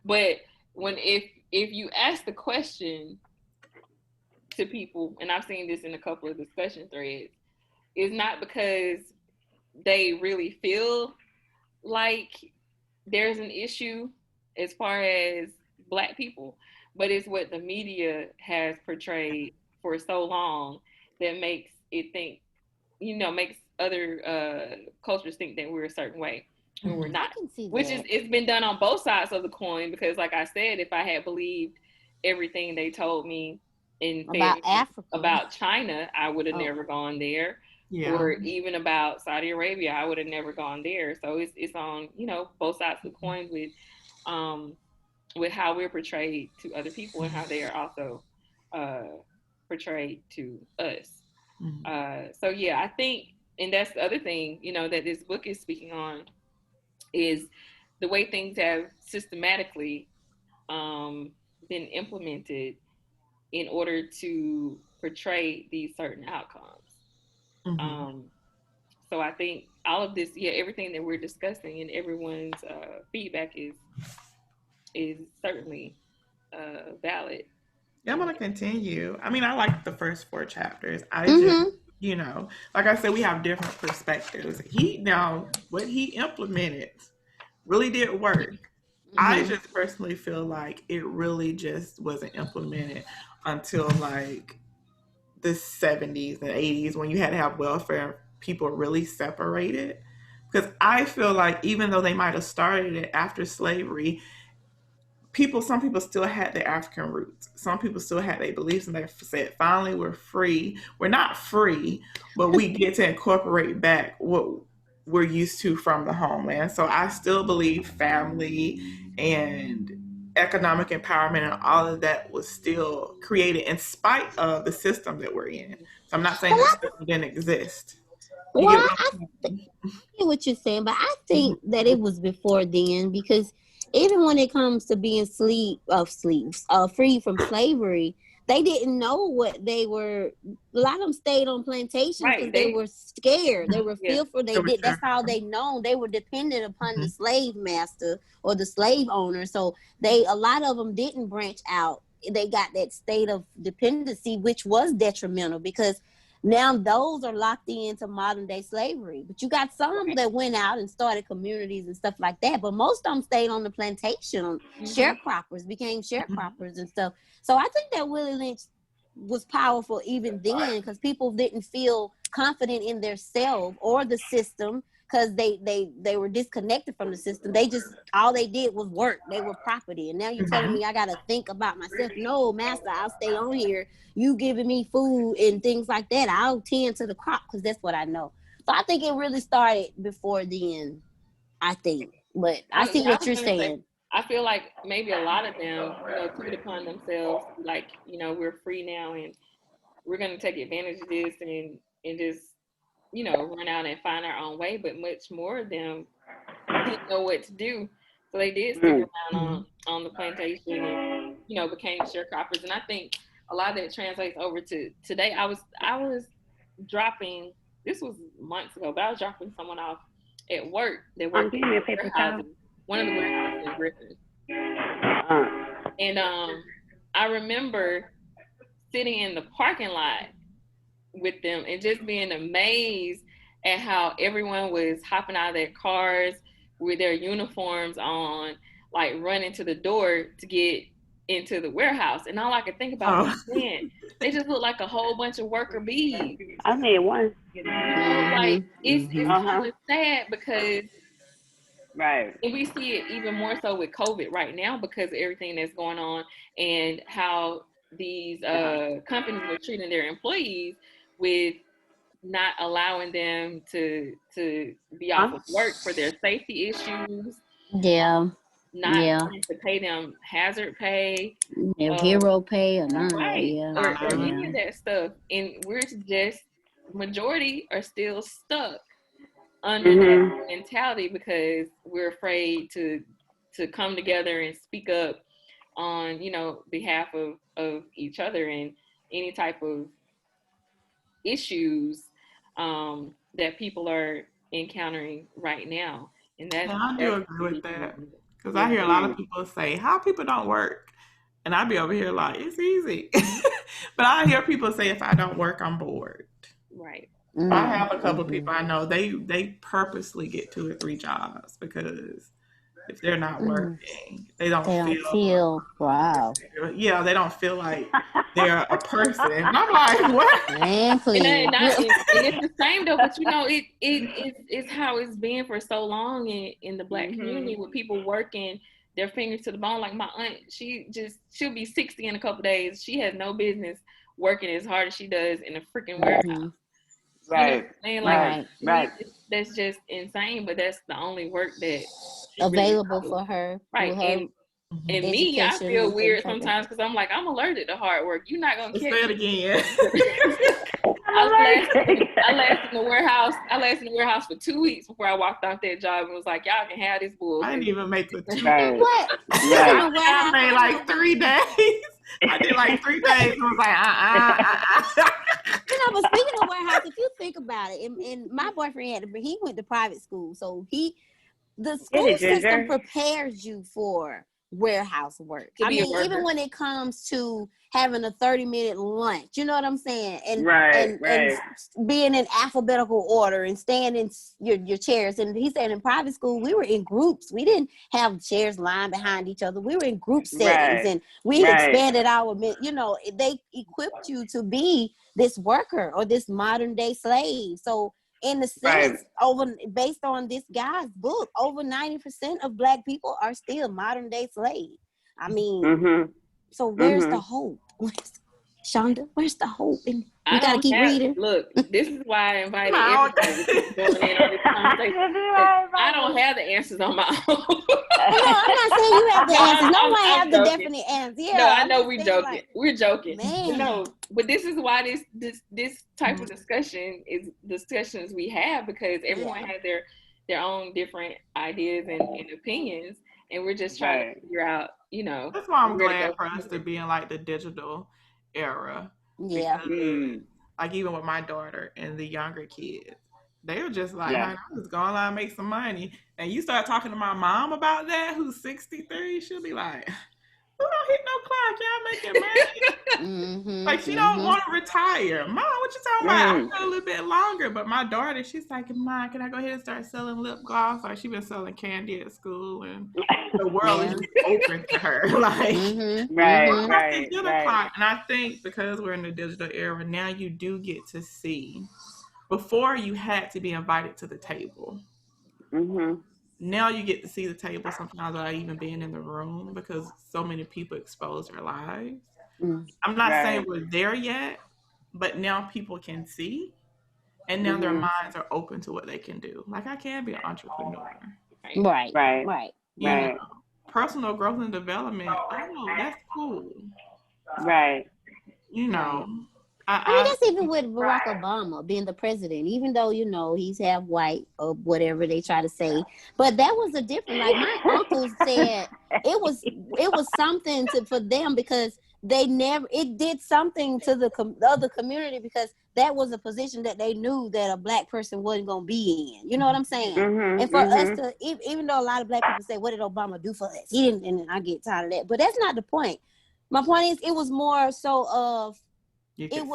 But if you ask the question to people, and I've seen this in a couple of discussion threads, it's not because they really feel like there's an issue as far as Black people, but it's what the media has portrayed for so long that makes it think, makes other cultures think that we're a certain way when we're not. Which is, it's been done on both sides of the coin, because like I said, if I had believed everything they told me about China, I would have never gone there. Yeah. Or even about Saudi Arabia, I would have never gone there. So it's on, both sides of the coin with how we're portrayed to other people and how they are also portrayed to us. So yeah, I think, and that's the other thing, that this book is speaking on, is the way things have systematically been implemented in order to portray these certain outcomes. So I think all of this, everything that we're discussing and everyone's feedback is certainly valid. Yeah, I'm gonna continue. I mean, I like the first 4 chapters. I just, like I said, we have different perspectives. What he implemented really did work. I just personally feel like it really just wasn't implemented until like the 70s and 80s, when you had to have welfare people really separated. Because I feel like even though they might have started it after slavery, some people still had their African roots. Some people still had their beliefs, and they said, finally, we're free. We're not free, but we get to incorporate back what we're used to from the homeland. So I still believe family and economic empowerment and all of that was still created in spite of the system that we're in. So I'm not saying the system didn't exist. I get what you're saying, but I think that it was before then, because even when it comes to being free from slavery, they didn't know what they were. A lot of them stayed on plantations because they were scared. They were fearful. That's how they know. They were dependent upon the slave master or the slave owner. So a lot of them didn't branch out. They got that state of dependency, which was detrimental, because now those are locked into modern day slavery. But you got some that went out and started communities and stuff like that. But most of them stayed on the plantation. Sharecroppers became sharecroppers and stuff. So I think that Willie Lynch was powerful even then, because people didn't feel confident in their self or the system, because they were disconnected from the system. All they did was work. They were property. And now you're telling me I got to think about myself. No, master, I'll stay on here. You giving me food and things like that. I'll tend to the crop because that's what I know. So I think it really started before then, I think. But I see what you're saying. I feel like maybe a lot of them, took it upon themselves, like, we're free now and we're going to take advantage of this and just, run out and find our own way. But much more of them didn't know what to do. So they did stick around on the plantation and, became sharecroppers. And I think a lot of that translates over to today. I was dropping, this was months ago, but I was dropping someone off at work that worked in one of the warehouses in Griffin. And I remember sitting in the parking lot with them and just being amazed at how everyone was hopping out of their cars with their uniforms on, like running to the door to get into the warehouse. And all I could think about was, man, they just look like a whole bunch of worker bees. I made one. Like it's kind of sad, because and we see it even more so with COVID right now, because of everything that's going on and how these companies were treating their employees with not allowing them to be off of work for their safety issues. Not to pay them hazard pay, hero pay, or none. Or any of that stuff. And we're just, majority are still stuck under that mentality, because we're afraid to come together and speak up on, behalf of each other and any type of issues that people are encountering right now. And I do agree with that, because I hear a lot of people say how people don't work, and I be over here like, it's easy. But I hear people say, if I don't work, I'm bored. Right. I have a couple of people I know, they purposely get 2 or 3 jobs, because if they're not working, they don't feel wow. Yeah, they don't feel like they're a person. And I'm like, what? Man, please. And it's the same though, but it's how it's been for so long in the Black community, with people working their fingers to the bone. Like my aunt, she'll be 60 in a couple days. She has no business working as hard as she does in a freaking warehouse. Right. Right. That's just insane, but that's the only work that available for her. Right. And me, I feel weird sometimes, because I'm like, I'm allergic to hard work. You're not gonna say it again. I was lasted in the warehouse. I lasted in the warehouse for 2 weeks before I walked off that job and was like, y'all can have this bull. I didn't even make the 2 Right. What? I made like 3 days. I did like 3 days and was like, You know, but speaking of warehouse, if you think about it, and my boyfriend he went to private school, so the school system prepares you for warehouse work. I mean, even when it comes to having a 30-minute lunch, you know what I'm saying? And and being in alphabetical order and staying in your chairs. And he said in private school, we were in groups. We didn't have chairs lined behind each other. We were in group settings and we expanded our, you know, they equipped you to be this worker or this modern day slave. So in the sense, based on this guy's book, over 90% of Black people are still modern day slaves. I mean, so where's the hope? Shonda, where's the hope? And we gotta keep reading. Look, this is why I invited everybody to keep going in on this conversation. I don't have the answers on my own. No, I'm not saying you have the answers. No one have the definite answer. Yeah, no, I know we're joking. We're joking. Man. No, but this is why this type of discussion is discussions we have, because everyone has their own different ideas and opinions, and we're just trying to figure out, you know. That's why I'm glad for us to be in like the digital era. Yeah. Because, like even with my daughter and the younger kids, they were just like, I'm just going online and make some money. And you start talking to my mom about that, who's 63, she'll be like, who don't hit no clock? Y'all making money. Like she don't want to retire. Mom, what you talking about? I feel a little bit longer. But my daughter, she's like, Mom, can I go ahead and start selling lip gloss? Like she been selling candy at school, and the world is just open to her. Like, right. And I think because we're in the digital era now, you do get to see. Before you had to be invited to the table. Now you get to see the table sometimes without even being in the room, because so many people expose their lives. I'm not saying we're there yet, but now people can see, and now their minds are open to what they can do. Like I can be an entrepreneur. Right. You know, personal growth and development. Oh, that's cool. Right. You know. I mean, that's even with Barack Obama being the president, even though, you know, he's half white or whatever they try to say. But that was a different, like my uncle said, it was something for them, because it did something to the other community, because that was a position that they knew that a Black person wasn't going to be in. You know what I'm saying? And for us to, even though a lot of Black people say, what did Obama do for us? He didn't, and I get tired of that. But that's not the point. My point is, it was more so of, it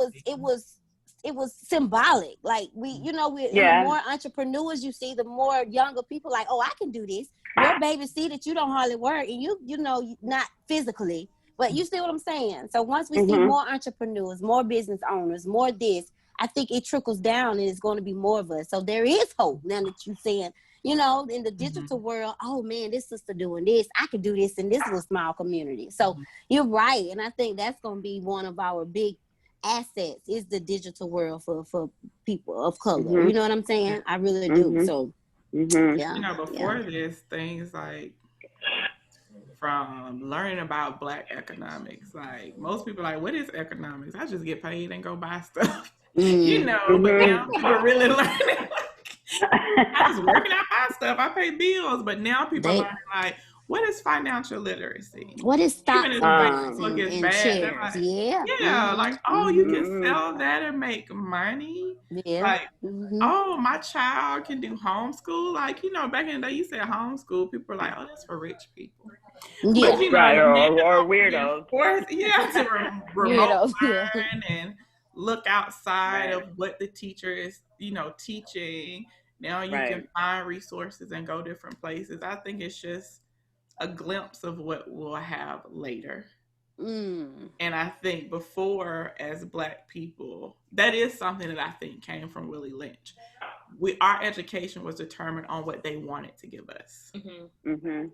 was symbolic. Like the more entrepreneurs you see, the more younger people like, oh, I can do this. Your baby see that you don't hardly work, and you know, not physically, but you see what I'm saying? So once we see more entrepreneurs, more business owners, more this, I think it trickles down and it's going to be more of us. So there is hope now that you're saying, you know, in the digital world, oh man, this sister doing this, I could do this in this little small community. So you're right. And I think that's going to be one of our big assets, is the digital world for people of color. You know what I'm saying? I really do. So you know, before this, things like from learning about Black economics, like most people are like, what is economics? I just get paid and go buy stuff. You know, but now people are really learning. I was working out my stuff, I pay bills, but now people are learning like, what is financial literacy? What is stock funds and shares? Like, oh, you can sell that and make money. Like, oh, my child can do homeschool. Like, you know, back in the day, you said homeschool, people were like, oh, that's for rich people. But, you know, or weirdos. To remote learn and look outside of what the teacher is, you know, teaching. Now you can find resources and go different places. I think it's just a glimpse of what we'll have later. And I think before, as Black people, that is something that I think came from Willie Lynch. Our education was determined on what they wanted to give us. And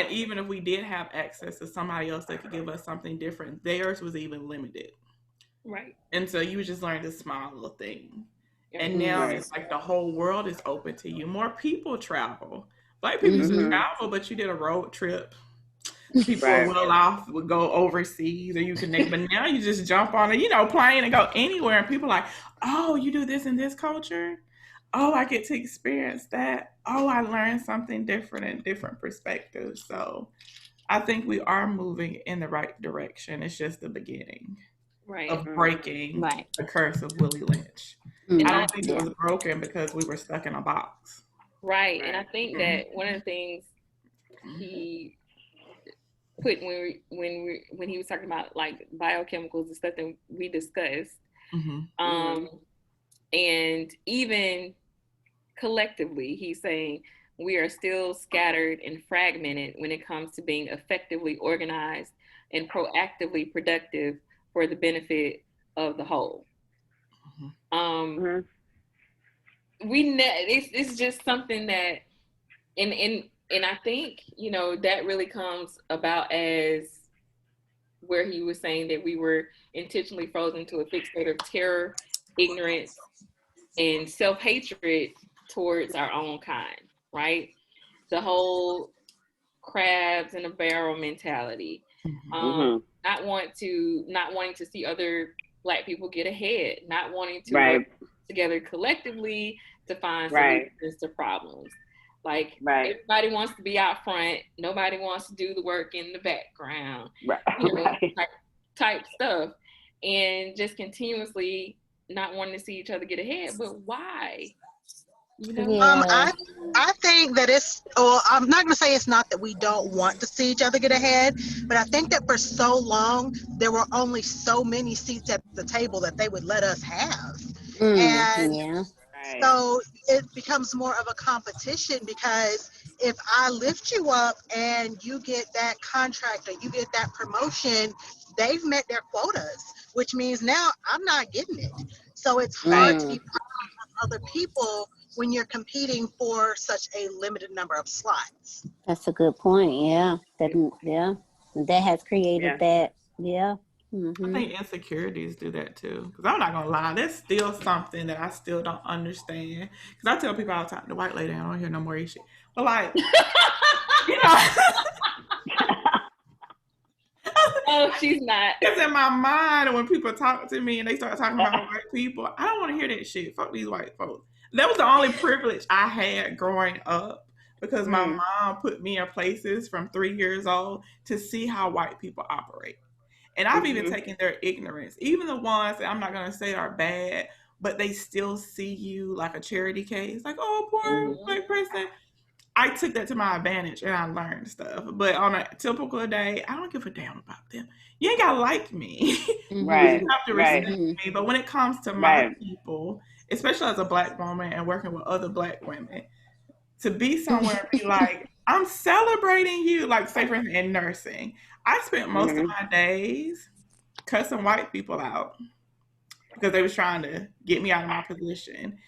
even if we did have access to somebody else that could give us something different, theirs was even limited. And so you just learned this small little thing. And now it's like the whole world is open to you. More people travel. Black people used to travel, but you did a road trip People are well off would go overseas, or you can name, but now you just jump on a plane and go anywhere, and people are like, oh, you do this in this culture. Oh, I get to experience that. Oh, I learned something different and different perspectives. So I think we are moving in the right direction. It's just the beginning of breaking the curse of Willie Lynch. I don't think it was broken because we were stuck in a box. Right. And I think that one of the things he put when he was talking about like biochemicals and stuff that we discussed, and even collectively, he's saying we are still scattered and fragmented when it comes to being effectively organized and proactively productive for the benefit of the whole. It's just something that, and I think, that really comes about as where he was saying that we were intentionally frozen to a fixed state of terror, ignorance, and self-hatred towards our own kind, right? The whole crabs in a barrel mentality. Not wanting to see other Black people get ahead, not wanting to work together collectively to find solutions to problems. Like everybody wants to be out front, nobody wants to do the work in the background, type stuff, and just continuously not wanting to see each other get ahead. But why? I think that I'm not going to say it's not that we don't want to see each other get ahead, but I think that for so long there were only so many seats at the table that they would let us have. So it becomes more of a competition, because if I lift you up and you get that contract or you get that promotion, they've met their quotas, which means now I'm not getting it. So it's hard to be proud of other people when you're competing for such a limited number of slots. That's a good point. Yeah. That has created that. Yeah. I think insecurities do that too. Because I'm not going to lie, there's still something that I still don't understand. Because I tell people all the time, the white lady, I don't hear no more shit. But like, Oh, she's not. It's in my mind when people talk to me and they start talking about white people. I don't want to hear that shit. Fuck these white folks. That was the only privilege I had growing up, because my mom put me in places from 3 years old to see how white people operate. And I've even taken their ignorance, even the ones that I'm not going to say are bad, but they still see you like a charity case. Like, oh, poor white person. I took that to my advantage and I learned stuff. But on a typical day, I don't give a damn about them. You ain't got to like me. You have to respect me. But when it comes to my people, especially as a Black woman and working with other Black women, to be somewhere and be like, I'm celebrating you. Like, say, for instance, in nursing, I spent most of my days cussing white people out because they was trying to get me out of my position.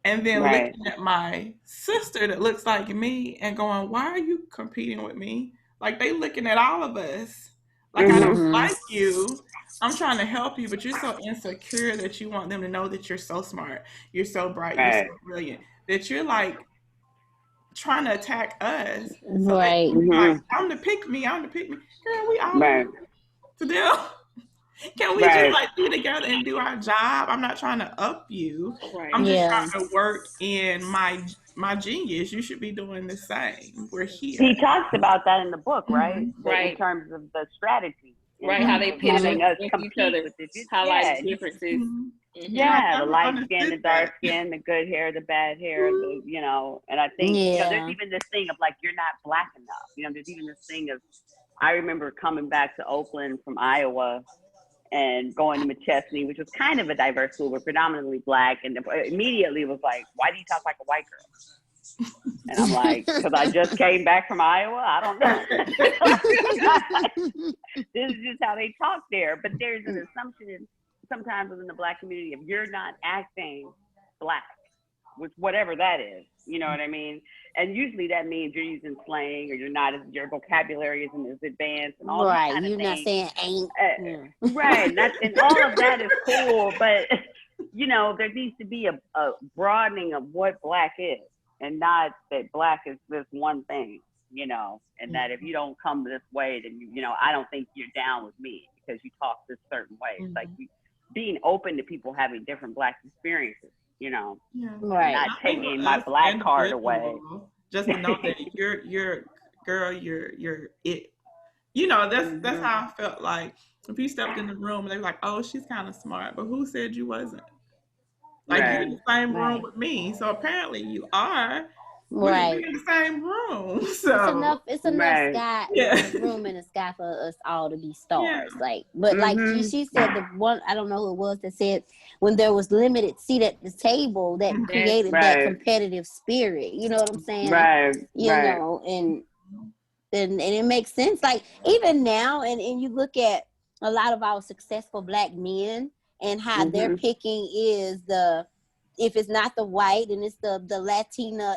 And then looking at my sister that looks like me and going, why are you competing with me? Like, they looking at all of us. Like, I don't like you. I'm trying to help you, but you're so insecure that you want them to know that you're so smart. You're so bright. You're so brilliant. That you're like trying to attack us. So like, I'm to pick me. Girl, we all to them. Can we just like be together and do our job? I'm not trying to up you. I'm just trying to work in my genius. You should be doing the same. We're here. He talks about that in the book, right? In terms of the strategy. How they pitch us each other, highlight differences. The light skin, the dark skin, the good hair, the bad hair, and I think there's even this thing of like, you're not Black enough. There's even this thing of, I remember coming back to Oakland from Iowa and going to McChesney, which was kind of a diverse school, but predominantly Black, and immediately was like, why do you talk like a white girl? And I'm like, because I just came back from Iowa. I don't know. This is just how they talk there. But there's an assumption sometimes within the Black community, if you're not acting Black, with whatever that is, you know what I mean? And usually that means you're using slang, or your vocabulary isn't as advanced, and all that kind of you're not saying ain't. And all of that is cool, but there needs to be a broadening of what Black is, and not that Black is this one thing. you know, and that if you don't come this way, then, you know, I don't think you're down with me because you talk this certain way. It's like being open to people having different Black experiences, you know, right. not taking my Black card away. Just to know that you're girl, you're it. You know, that's how I felt like if you stepped in the room and they were like, oh, she's kind of smart, but who said you wasn't? Like, you're in the same room with me, so apparently you are. We're in the same room, so it's enough room in the sky for us all to be stars. Like, but like she said, the one, I don't know who it was that said, when there was limited seat at the table, that created that competitive spirit. You know what I'm saying? You know, and it makes sense. Like, even now, and you look at a lot of our successful Black men and how their picking is if it's not the white and it's the Latina,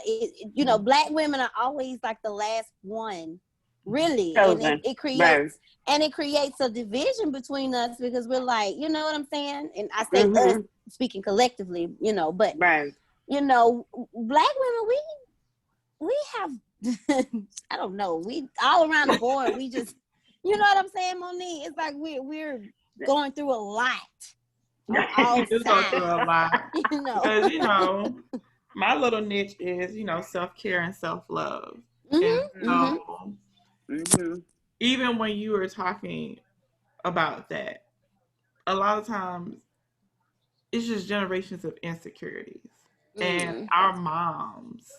you know, Black women are always like the last one, really. And it creates it creates a division between us because we're like, you know what I'm saying? And I say us speaking collectively, you know, but you know, Black women, we have I don't know, we all around the board, we just, you know what I'm saying, Monique? It's like we're going through a lot. You do go through a lot. You know. Because, you know, my little niche is, you know, self-care and self-love. And so even when you were talking about that, a lot of times it's just generations of insecurities. And our moms,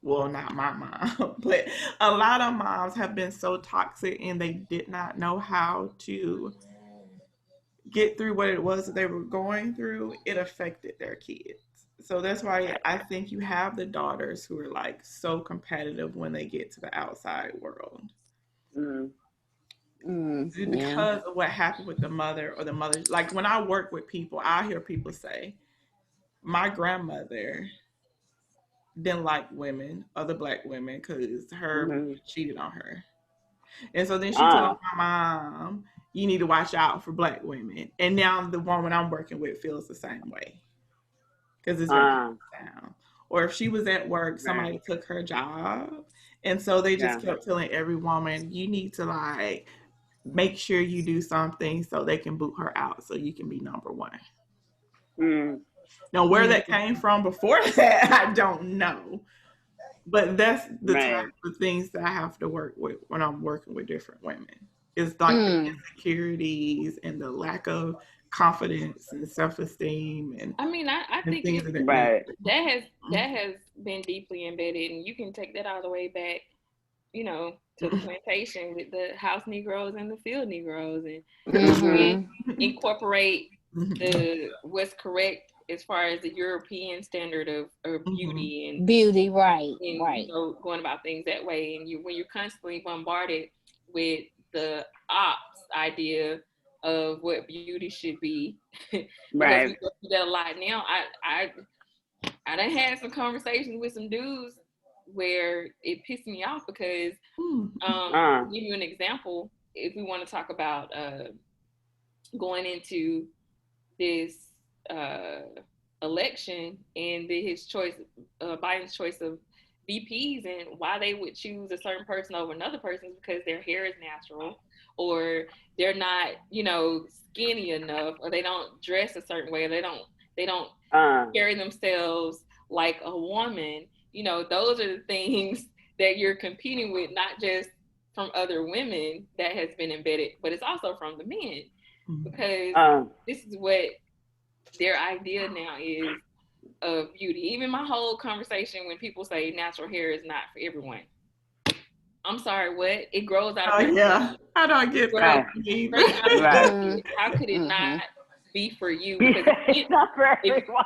well, not my mom, but a lot of moms have been so toxic and they did not know how to get through what it was that they were going through. It affected their kids. So that's why I think you have the daughters who are like so competitive when they get to the outside world. Because of what happened with the mother or the mother. Like, when I work with people, I hear people say, my grandmother didn't like women, other Black women, because her cheated on her. And so then she told my mom, you need to watch out for Black women. And now the woman I'm working with feels the same way. Because it's been down. Or if she was at work, somebody took her job. And so they just kept telling every woman, you need to, like, make sure you do something so they can boot her out so you can be number one. Now, where that came from before that, I don't know. But that's the type of things that I have to work with when I'm working with different women. It's like the insecurities and the lack of confidence and self-esteem. And I mean, I think that has been deeply embedded, and you can take that all the way back, you know, to the plantation with the house Negroes and the field Negroes, and incorporate what's correct as far as the European standard of beauty and right. You know, going about things that way, and when you're constantly bombarded with the ops idea of what beauty should be, because we go through that a lot now. I done had some conversations with some dudes where it pissed me off because to give you an example, if we want to talk about going into this election and his choice, Biden's choice of VPs, and why they would choose a certain person over another person because their hair is natural, or they're not, you know, skinny enough, or they don't dress a certain way, or they don't carry themselves like a woman. You know, those are the things that you're competing with, not just from other women that has been embedded, but it's also from the men, because this is what their idea now is of beauty. Even my whole conversation when people say natural hair is not for everyone. I'm sorry, what? It grows out of I don't get that. How could it not be for you? Because it's not for everyone.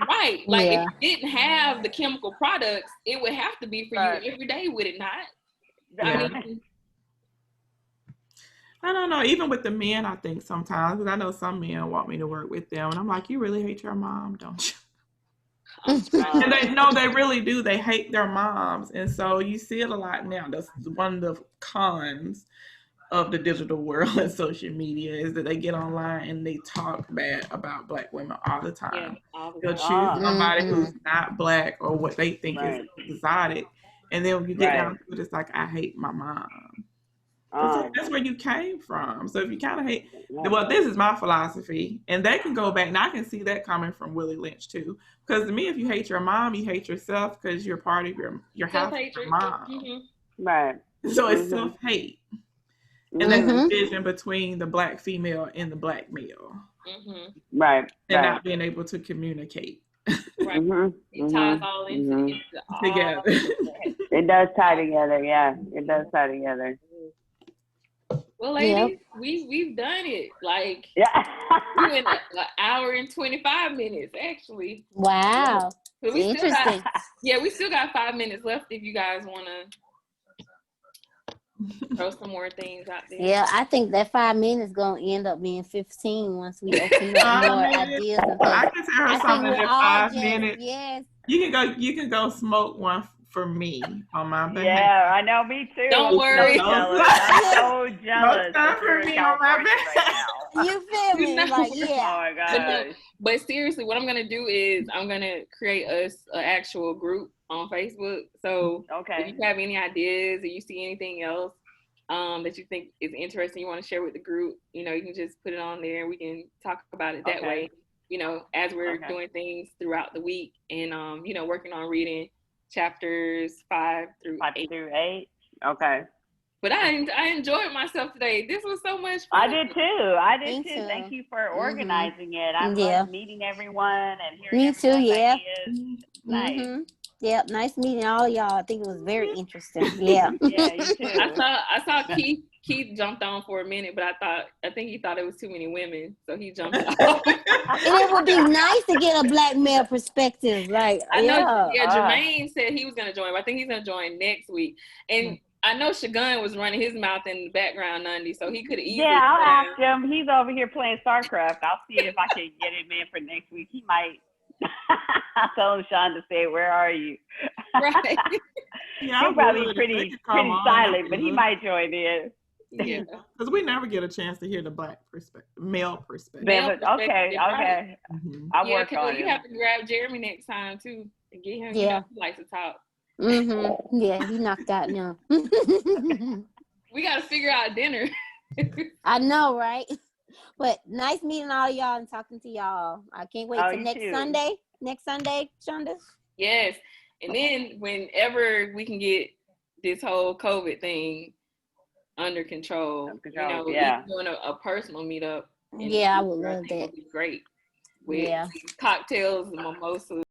Right. Like, if it didn't have the chemical products, it would have to be for you every day, would it not? I mean, I don't know. Even with the men, I think sometimes, because I know some men want me to work with them, and I'm like, you really hate your mom, don't you? And they really do. They hate their moms, and so you see it a lot now. That's one of the cons of the digital world and social media, is that they get online and they talk bad about Black women all the time. They'll choose somebody who's not Black or what they think is exotic, And then when you get down to it, it's like, I hate my mom. That's where you came from. So if you kind of hate, well, this is my philosophy, and they can go back, and I can see that coming from Willie Lynch too. Because to me, if you hate your mom, you hate yourself because you're part of your house, your mom. Mm-hmm. Right. So it's self-hate, and that's the division between the black female and the black male. Mm-hmm. Right. And not being able to communicate. Right. It ties all into together. It does tie together. Yeah, it does tie together. Well, ladies, we've done it. Like, we're in an hour and 25 minutes, actually. Wow. So we interesting. We still got 5 minutes left if you guys want to throw some more things out there. Yeah, I think that 5 minutes going to end up being 15 once we open up more ideas. I can tell her something in 5 minutes. Yes. You can go smoke one for me on my behalf. Yeah, I know, me too. Don't worry. I'm so jealous. Don't for me on my behalf. You feel me? Like, Oh my gosh. But seriously, what I'm gonna do is I'm gonna create us an actual group on Facebook. So if you have any ideas or you see anything else that you think is interesting, you want to share with the group, you can just put it on there and we can talk about it that way. As we're doing things throughout the week and working on reading chapters 5 through 8. Okay. But I enjoyed myself today. This was so much fun. I did too. Thank you for organizing it. I love meeting everyone and hearing ideas. Nice. Yep, nice meeting all of y'all. I think it was very interesting. Yeah. Yeah, you too. I saw Keith jumped on for a minute, but I think he thought it was too many women, so he jumped off. And it would be nice to get a black male perspective. Like, I know. Yeah, Jermaine said he was going to join, but I think he's going to join next week. And I know Shagun was running his mouth in the background, Nundy, so he could have easily. Yeah, I'll ask him. He's over here playing StarCraft. I'll see if I can get him in for next week. He might. I'll tell him, Sean, to say, "Where are you?" Right. He'll probably be pretty silent, but he might join in. Yeah, because we never get a chance to hear the black male perspective. Okay. I'll work on it. You have to grab Jeremy next time too and get him. He likes to talk. Yeah, he knocked out now. We got to figure out dinner. I know, right? But nice meeting all y'all and talking to y'all. I can't wait till next Sunday. Next Sunday, Shonda. Yes, and then whenever we can get this whole COVID thing under control, doing a personal meetup. Yeah, I would love that. Would be great with cocktails and mimosas.